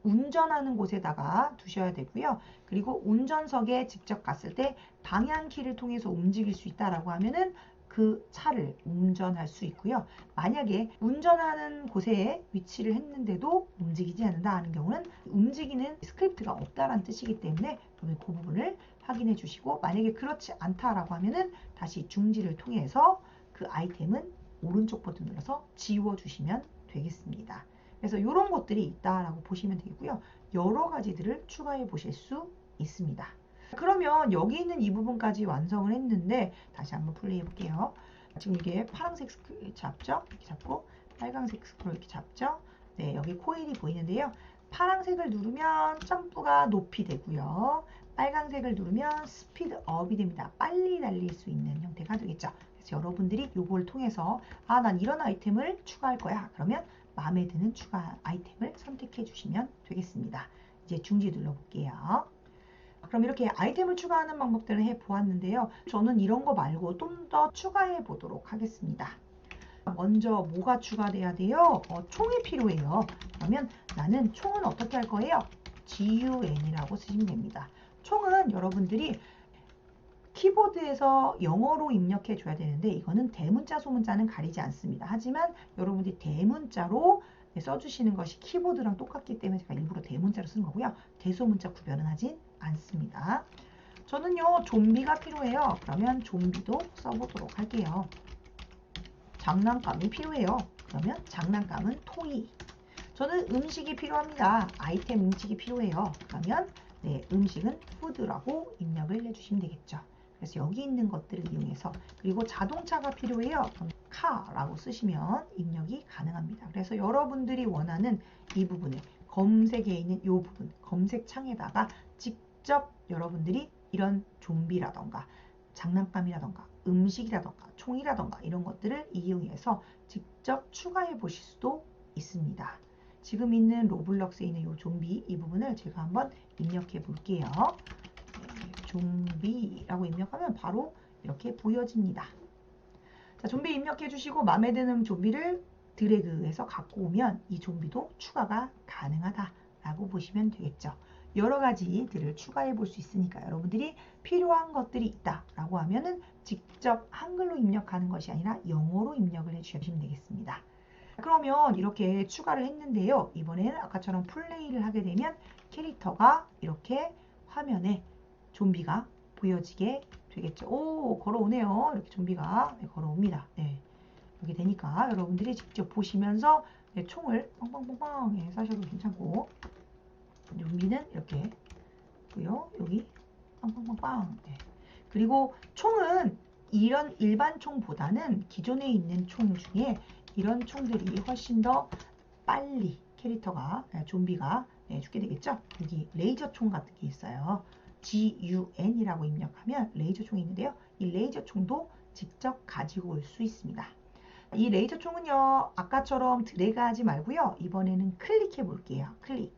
운전하는 곳에다가 두셔야 되고요. 그리고 운전석에 직접 갔을 때 방향키를 통해서 움직일 수 있다라고 하면은 그 차를 운전할 수 있고요. 만약에 운전하는 곳에 위치를 했는데도 움직이지 않는다 하는 경우는 움직이는 스크립트가 없다라는 뜻이기 때문에 그 부분을 확인해 주시고, 만약에 그렇지 않다라고 하면은 다시 중지를 통해서 그 아이템은 오른쪽 버튼 눌러서 지워 주시면 되겠습니다. 그래서 이런 것들이 있다라고 보시면 되겠고요. 여러 가지들을 추가해 보실 수 있습니다. 그러면 여기 있는 이 부분까지 완성을 했는데 다시 한번 플레이 해볼게요. 지금 이게 파란색 스크롤 잡죠? 이렇게 잡고 빨간색 스크롤 이렇게 잡죠? 네, 여기 코일이 보이는데요. 파란색을 누르면 점프가 높이 되고요. 빨간색을 누르면 스피드업이 됩니다. 빨리 달릴 수 있는 형태가 되겠죠. 그래서 여러분들이 요걸 통해서 난 이런 아이템을 추가할 거야. 그러면 마음에 드는 추가 아이템을 선택해 주시면 되겠습니다. 이제 중지 눌러볼게요. 그럼 이렇게 아이템을 추가하는 방법들을 해보았는데요. 저는 이런 거 말고 좀 더 추가해 보도록 하겠습니다. 먼저 뭐가 추가돼야 돼요? 총이 필요해요. 그러면 나는 총은 어떻게 할 거예요? GUN이라고 쓰시면 됩니다. 총은 여러분들이 키보드에서 영어로 입력해 줘야 되는데 이거는 대문자 소문자는 가리지 않습니다. 하지만 여러분들이 대문자로 써주시는 것이 키보드랑 똑같기 때문에 제가 일부러 대문자로 쓰는 거고요. 대소문자 구별은 하진 않습니다. 저는요 좀비가 필요해요. 그러면 좀비도 써보도록 할게요. 장난감이 필요해요. 그러면 장난감은 토이. 저는 음식이 필요합니다. 아이템 음식이 필요해요. 그러면 음식은 푸드라고 입력을 해주시면 되겠죠. 그래서 여기 있는 것들을 이용해서, 그리고 자동차가 필요해요. 그럼 카라고 쓰시면 입력이 가능합니다. 그래서 여러분들이 원하는 이 부분을 검색에 있는 이 부분 검색창에다가 직접 여러분들이 이런 좀비라던가 장난감이라던가 음식이라던가 총이라던가 이런 것들을 이용해서 직접 추가해 보실 수도 있습니다. 지금 있는 로블록스에 있는 이 좀비 이 부분을 제가 한번 입력해 볼게요. 좀비라고 입력하면 바로 이렇게 보여집니다. 자, 좀비 입력해 주시고 마음에 드는 좀비를 드래그해서 갖고 오면 이 좀비도 추가가 가능하다라고 보시면 되겠죠. 여러 가지들을 추가해 볼 수 있으니까 여러분들이 필요한 것들이 있다라고 하면은 직접 한글로 입력하는 것이 아니라 영어로 입력을 해주시면 되겠습니다. 그러면 이렇게 추가를 했는데요. 이번에는 아까처럼 플레이를 하게 되면 캐릭터가 이렇게 화면에 좀비가 보여지게 되겠죠. 오, 걸어오네요. 이렇게 좀비가 걸어옵니다. 네. 이렇게 되니까 여러분들이 직접 보시면서 총을 빵빵빵빵 쏴셔도 괜찮고, 좀비는 이렇게 있고요. 여기 빵빵빵빵. 네. 그리고 총은 이런 일반 총보다는 기존에 있는 총 중에 이런 총들이 훨씬 더 빨리 캐릭터가 좀비가 죽게 되겠죠. 여기 레이저 총 같은 게 있어요. GUN이라고 입력하면 레이저 총이 있는데요. 이 레이저 총도 직접 가지고 올 수 있습니다. 이 레이저 총은요, 아까처럼 드래그 하지 말고요. 이번에는 클릭해 볼게요. 클릭.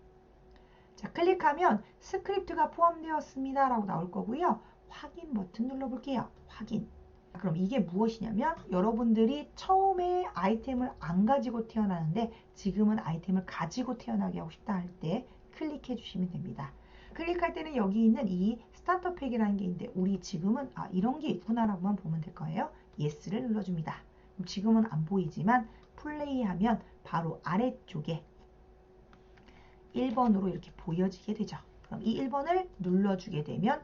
자, 클릭하면 스크립트가 포함되었습니다 라고 나올 거고요. 확인 버튼 눌러 볼게요. 확인. 그럼 이게 무엇이냐면 여러분들이 처음에 아이템을 안 가지고 태어나는데 지금은 아이템을 가지고 태어나게 하고 싶다 할 때 클릭해 주시면 됩니다. 클릭할 때는 여기 있는 이 스타터 팩이라는 게 있는데 우리 지금은 이런 게 있구나라고만 보면 될 거예요. 예스를 눌러줍니다. 지금은 안 보이지만 플레이하면 바로 아래쪽에 1번으로 이렇게 보여지게 되죠. 그럼 이 1번을 눌러주게 되면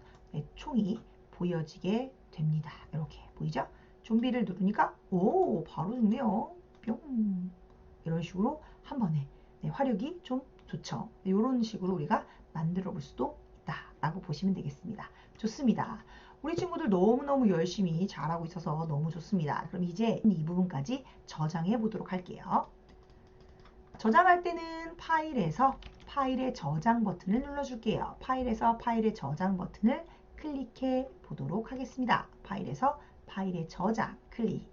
총이 보여지게 됩니다. 이렇게 보이죠? 좀비를 누르니까 오, 바로 죽네요. 뿅. 이런 식으로 한 번에 화력이 좀 좋죠. 이런 식으로 우리가 만들어 볼 수도 있다라고 보시면 되겠습니다. 좋습니다. 우리 친구들 너무너무 열심히 잘하고 있어서 너무 좋습니다. 그럼 이제 이 부분까지 저장해 보도록 할게요. 저장할 때는 파일에서 파일의 저장 버튼을 눌러줄게요. 파일에서 파일의 저장 버튼을 클릭해 보도록 하겠습니다. 파일에서 파일의 저장 클릭.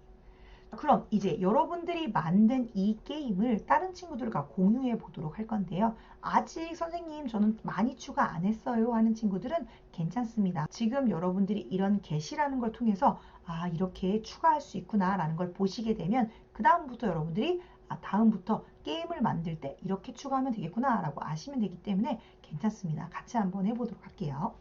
그럼 이제 여러분들이 만든 이 게임을 다른 친구들과 공유해 보도록 할 건데요. 아직 선생님 저는 많이 추가 안 했어요 하는 친구들은 괜찮습니다. 지금 여러분들이 이런 게시라는 걸 통해서 아 이렇게 추가할 수 있구나 라는 걸 보시게 되면 그 다음부터 여러분들이 다음부터 게임을 만들 때 이렇게 추가하면 되겠구나 라고 아시면 되기 때문에 괜찮습니다. 같이 한번 해보도록 할게요.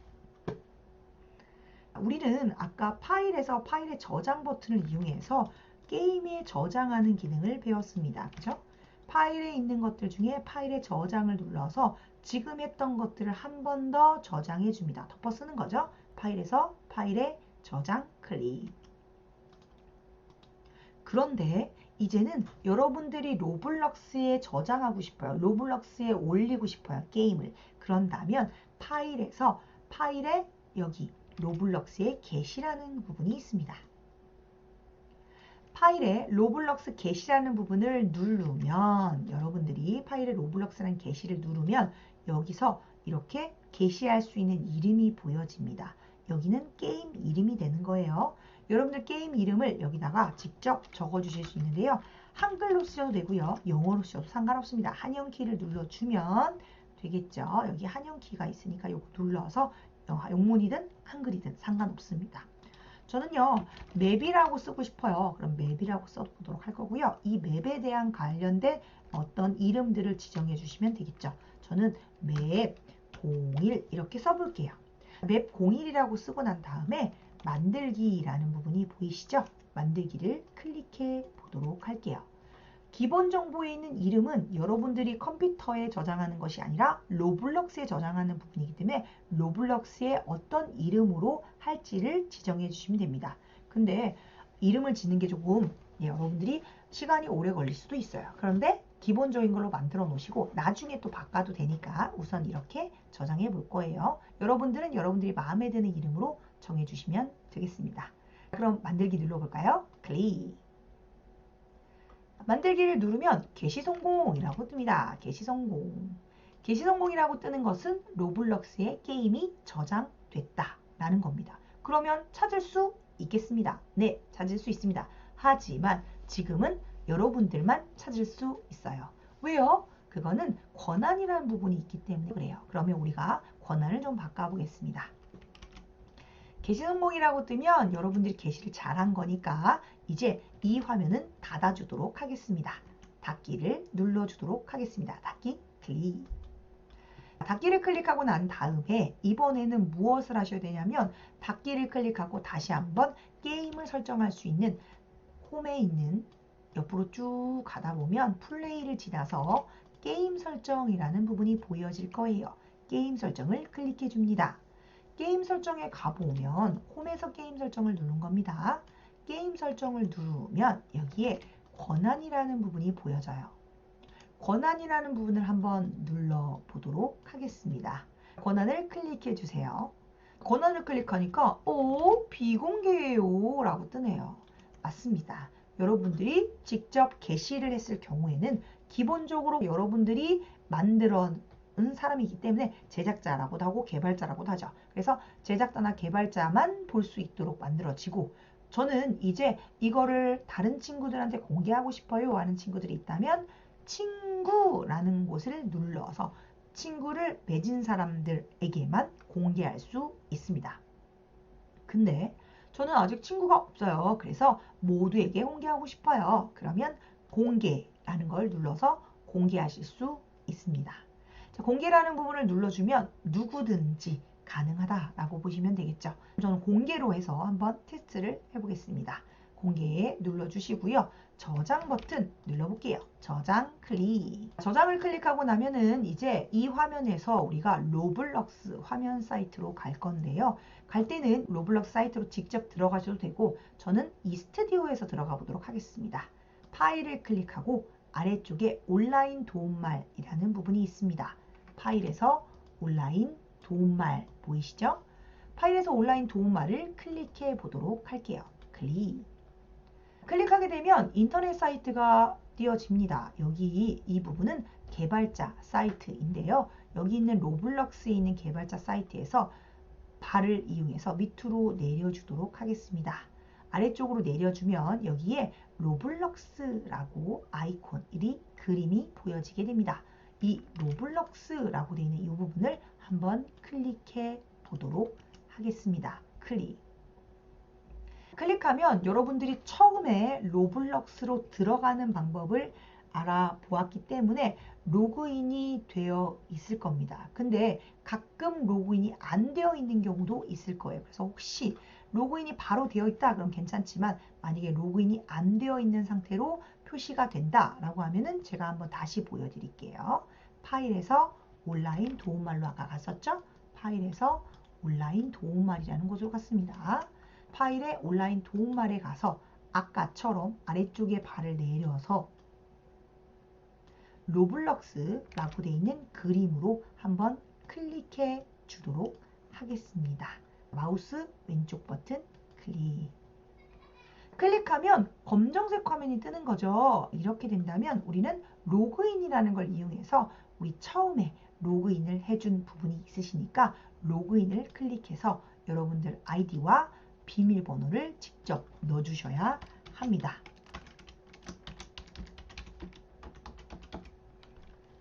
우리는 아까 파일에서 파일의 저장 버튼을 이용해서 게임에 저장하는 기능을 배웠습니다. 그죠? 파일에 있는 것들 중에 파일의 저장을 눌러서 지금 했던 것들을 한 번 더 저장해 줍니다. 덮어 쓰는 거죠. 파일에서 파일의 저장 클릭. 그런데 이제는 여러분들이 로블록스에 저장하고 싶어요. 로블록스에 올리고 싶어요. 게임을. 그런다면 파일에서 파일에 여기 로블록스의 게시라는 부분이 있습니다. 파일에 로블록스 게시라는 부분을 누르면 여러분들이 파일에 로블록스라는 게시를 누르면 여기서 이렇게 게시할 수 있는 이름이 보여집니다. 여기는 게임 이름이 되는 거예요. 여러분들 게임 이름을 여기다가 직접 적어 주실 수 있는데요. 한글로 쓰셔도 되고요. 영어로 쓰셔도 상관없습니다. 한영키를 눌러주면 되겠죠. 여기 한영키가 있으니까 이거 눌러서 영문이든 한글이든 상관없습니다. 저는요 맵이라고 쓰고 싶어요. 그럼 맵이라고 써보도록 할 거고요. 이 맵에 대한 관련된 어떤 이름들을 지정해 주시면 되겠죠. 저는 맵 01 이렇게 써볼게요. 맵 01이라고 쓰고 난 다음에 만들기라는 부분이 보이시죠? 만들기를 클릭해 보도록 할게요. 기본 정보에 있는 이름은 여러분들이 컴퓨터에 저장하는 것이 아니라 로블록스에 저장하는 부분이기 때문에 로블록스에 어떤 이름으로 할지를 지정해 주시면 됩니다. 근데 이름을 짓는 게 조금 여러분들이 시간이 오래 걸릴 수도 있어요. 그런데 기본적인 걸로 만들어 놓으시고 나중에 또 바꿔도 되니까 우선 이렇게 저장해 볼 거예요. 여러분들은 여러분들이 마음에 드는 이름으로 정해 주시면 되겠습니다. 그럼 만들기 눌러볼까요? 클릭. 만들기를 누르면 게시 성공이라고 뜹니다. 게시 성공. 게시 성공이라고 뜨는 것은 로블록스에 게임이 저장됐다 라는 겁니다. 그러면 찾을 수 있겠습니다. 네, 찾을 수 있습니다. 하지만 지금은 여러분들만 찾을 수 있어요. 왜요? 그거는 권한이라는 부분이 있기 때문에 그래요. 그러면 우리가 권한을 좀 바꿔보겠습니다. 게시 성공이라고 뜨면 여러분들이 게시를 잘한 거니까 이제 이 화면은 닫아주도록 하겠습니다. 닫기를 눌러주도록 하겠습니다. 닫기 클릭. 닫기를 클릭하고 난 다음에 이번에는 무엇을 하셔야 되냐면 닫기를 클릭하고 다시 한번 게임을 설정할 수 있는 홈에 있는 옆으로 쭉 가다 보면 플레이를 지나서 게임 설정이라는 부분이 보여질 거예요. 게임 설정을 클릭해 줍니다. 게임 설정에 가보면 홈에서 게임 설정을 누른 겁니다. 게임 설정을 누르면 여기에 권한이라는 부분이 보여져요. 권한이라는 부분을 한번 눌러보도록 하겠습니다. 권한을 클릭해 주세요. 권한을 클릭하니까 비공개예요 라고 뜨네요. 맞습니다. 여러분들이 직접 게시를 했을 경우에는 기본적으로 여러분들이 만들어 사람이기 때문에 제작자라고도 하고 개발자라고도 하죠. 그래서 제작자나 개발자만 볼 수 있도록 만들어지고 저는 이제 이거를 다른 친구들한테 공개하고 싶어요 하는 친구들이 있다면 친구라는 곳을 눌러서 친구를 맺은 사람들에게만 공개할 수 있습니다. 근데 저는 아직 친구가 없어요. 그래서 모두에게 공개하고 싶어요. 그러면 공개라는 걸 눌러서 공개하실 수 있습니다. 자, 공개라는 부분을 눌러주면 누구든지 가능하다라고 보시면 되겠죠. 저는 공개로 해서 한번 테스트를 해보겠습니다. 공개에 눌러주시고요. 저장 버튼 눌러볼게요. 저장 클릭. 저장을 클릭하고 나면은 이제 이 화면에서 우리가 로블록스 화면 사이트로 갈 건데요. 갈 때는 로블록스 사이트로 직접 들어가셔도 되고 저는 이 스튜디오에서 들어가 보도록 하겠습니다. 파일을 클릭하고 아래쪽에 온라인 도움말이라는 부분이 있습니다. 파일에서 온라인 도움말 보이시죠? 파일에서 온라인 도움말을 클릭해 보도록 할게요. 클릭하게 되면 인터넷 사이트가 띄어집니다. 여기 이 부분은 개발자 사이트인데요. 여기 있는 로블록스에 있는 개발자 사이트에서 발을 이용해서 밑으로 내려주도록 하겠습니다. 아래쪽으로 내려주면 여기에 로블록스라고 아이콘이 그림이 보여지게 됩니다. 이 로블록스라고 되어 있는 이 부분을 한번 클릭해 보도록 하겠습니다. 클릭하면 여러분들이 처음에 로블록스로 들어가는 방법을 알아보았기 때문에 로그인이 되어 있을 겁니다. 근데 가끔 로그인이 안 되어 있는 경우도 있을 거예요. 그래서 혹시 로그인이 바로 되어 있다 그럼 괜찮지만 만약에 로그인이 안 되어 있는 상태로 표시가 된다 라고 하면은 제가 한번 다시 보여드릴게요. 파일에서 온라인 도움말로 아까 갔었죠? 파일에서 온라인 도움말이라는 곳으로 갔습니다. 파일에 온라인 도움말에 가서 아까처럼 아래쪽에 발을 내려서 로블록스라고 되어 있는 그림으로 한번 클릭해 주도록 하겠습니다. 마우스 왼쪽 버튼 클릭하면 검정색 화면이 뜨는 거죠. 이렇게 된다면 우리는 로그인이라는 걸 이용해서 우리 처음에 로그인을 해준 부분이 있으시니까 로그인을 클릭해서 여러분들 아이디와 비밀번호를 직접 넣어주셔야 합니다.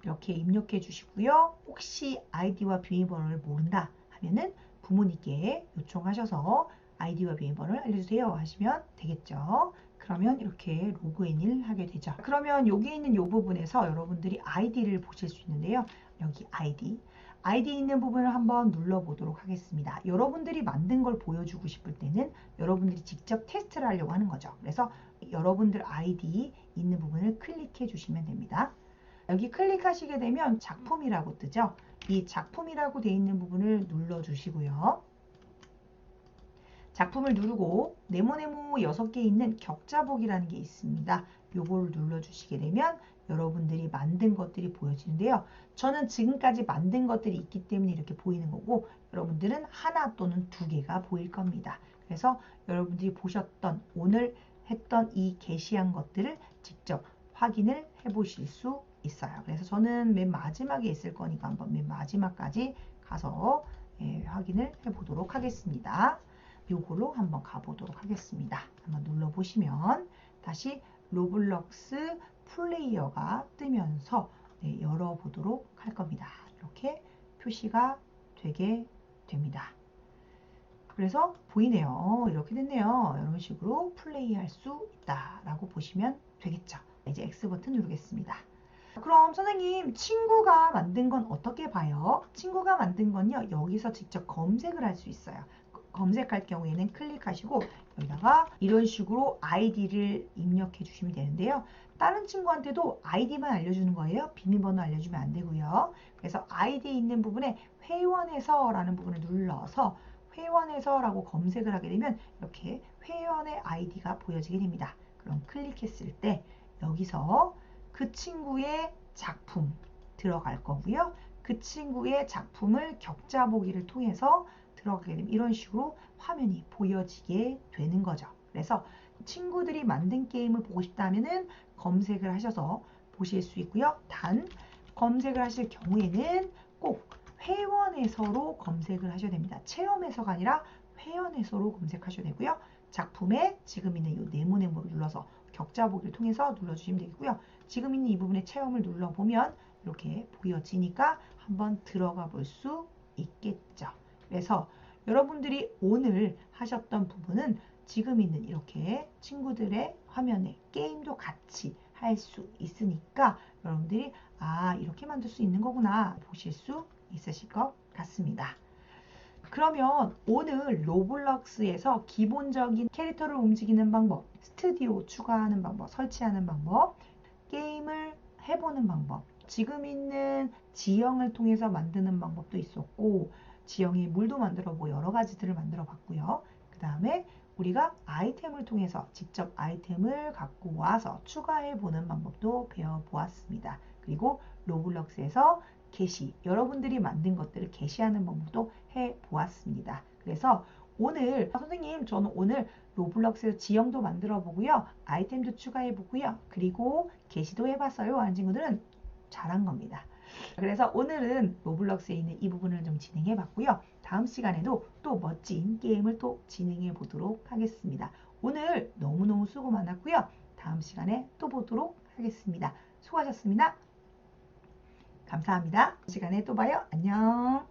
이렇게 입력해 주시고요. 혹시 아이디와 비밀번호를 모른다 하면은 부모님께 요청하셔서 아이디와 비밀번호를 알려주세요 하시면 되겠죠. 그러면 이렇게 로그인을 하게 되죠. 그러면 여기 있는 이 부분에서 여러분들이 아이디를 보실 수 있는데요. 여기 아이디 있는 부분을 한번 눌러보도록 하겠습니다. 여러분들이 만든 걸 보여주고 싶을 때는 여러분들이 직접 테스트를 하려고 하는 거죠. 그래서 여러분들 아이디 있는 부분을 클릭해 주시면 됩니다. 여기 클릭하시게 되면 작품이라고 뜨죠. 이 작품이라고 되어 있는 부분을 눌러주시고요. 작품을 누르고 네모네모 6개 있는 격자보기라는 게 있습니다. 요거를 눌러주시게 되면 여러분들이 만든 것들이 보여지는데요. 저는 지금까지 만든 것들이 있기 때문에 이렇게 보이는 거고 여러분들은 하나 또는 두 개가 보일 겁니다. 그래서 여러분들이 보셨던 오늘 했던 이 게시한 것들을 직접 확인을 해 보실 수 있어요. 그래서 저는 맨 마지막에 있을 거니까 한번 맨 마지막까지 가서 확인을 해 보도록 하겠습니다. 요걸로 한번 가보도록 하겠습니다. 한번 눌러보시면 다시 로블록스 플레이어가 뜨면서 열어보도록 할 겁니다. 이렇게 표시가 되게 됩니다. 그래서 보이네요. 이렇게 됐네요. 이런 식으로 플레이할 수 있다라고 보시면 되겠죠. 이제 X 버튼 누르겠습니다. 그럼 선생님 친구가 만든 건 어떻게 봐요? 친구가 만든 건요. 여기서 직접 검색을 할 수 있어요. 검색할 경우에는 클릭하시고 여기다가 이런 식으로 아이디를 입력해 주시면 되는데요. 다른 친구한테도 아이디만 알려주는 거예요. 비밀번호 알려주면 안 되고요. 그래서 아이디 있는 부분에 회원에서 라는 부분을 눌러서 회원에서 라고 검색을 하게 되면 이렇게 회원의 아이디가 보여지게 됩니다. 그럼 클릭했을 때 여기서 그 친구의 작품 들어갈 거고요. 그 친구의 작품을 격자 보기를 통해서 들어가게 되면 이런 식으로 화면이 보여지게 되는 거죠. 그래서 친구들이 만든 게임을 보고 싶다면은 검색을 하셔서 보실 수 있고요. 단 검색을 하실 경우에는 꼭 회원에서로 검색을 하셔야 됩니다. 체험에서가 아니라 회원에서로 검색하셔야 되고요. 작품에 지금 있는 이 네모네모를 눌러서 격자 보기를 통해서 눌러주시면 되겠고요. 지금 있는 이 부분에 체험을 눌러보면 이렇게 보여지니까 한번 들어가 볼 수 있겠죠. 그래서 여러분들이 오늘 하셨던 부분은 지금 있는 이렇게 친구들의 화면에 게임도 같이 할 수 있으니까 여러분들이 이렇게 만들 수 있는 거구나 보실 수 있으실 것 같습니다. 그러면 오늘 로블록스에서 기본적인 캐릭터를 움직이는 방법, 스튜디오 추가하는 방법, 설치하는 방법, 게임을 해보는 방법, 지금 있는 지형을 통해서 만드는 방법도 있었고 지형의 물도 만들어 보고 여러 가지들을 만들어 봤고요. 그 다음에 우리가 아이템을 통해서 직접 아이템을 갖고 와서 추가해 보는 방법도 배워 보았습니다. 그리고 로블록스에서 게시, 여러분들이 만든 것들을 게시하는 방법도 해 보았습니다. 그래서 오늘 선생님 저는 오늘 로블록스에서 지형도 만들어 보고요. 아이템도 추가해 보고요. 그리고 게시도 해봤어요 하는 친구들은 잘한 겁니다. 그래서 오늘은 로블록스에 있는 이 부분을 좀 진행해 봤고요. 다음 시간에도 또 멋진 게임을 또 진행해 보도록 하겠습니다. 오늘 너무너무 수고 많았고요. 다음 시간에 또 보도록 하겠습니다. 수고하셨습니다. 감사합니다. 시간에 또 봐요. 안녕.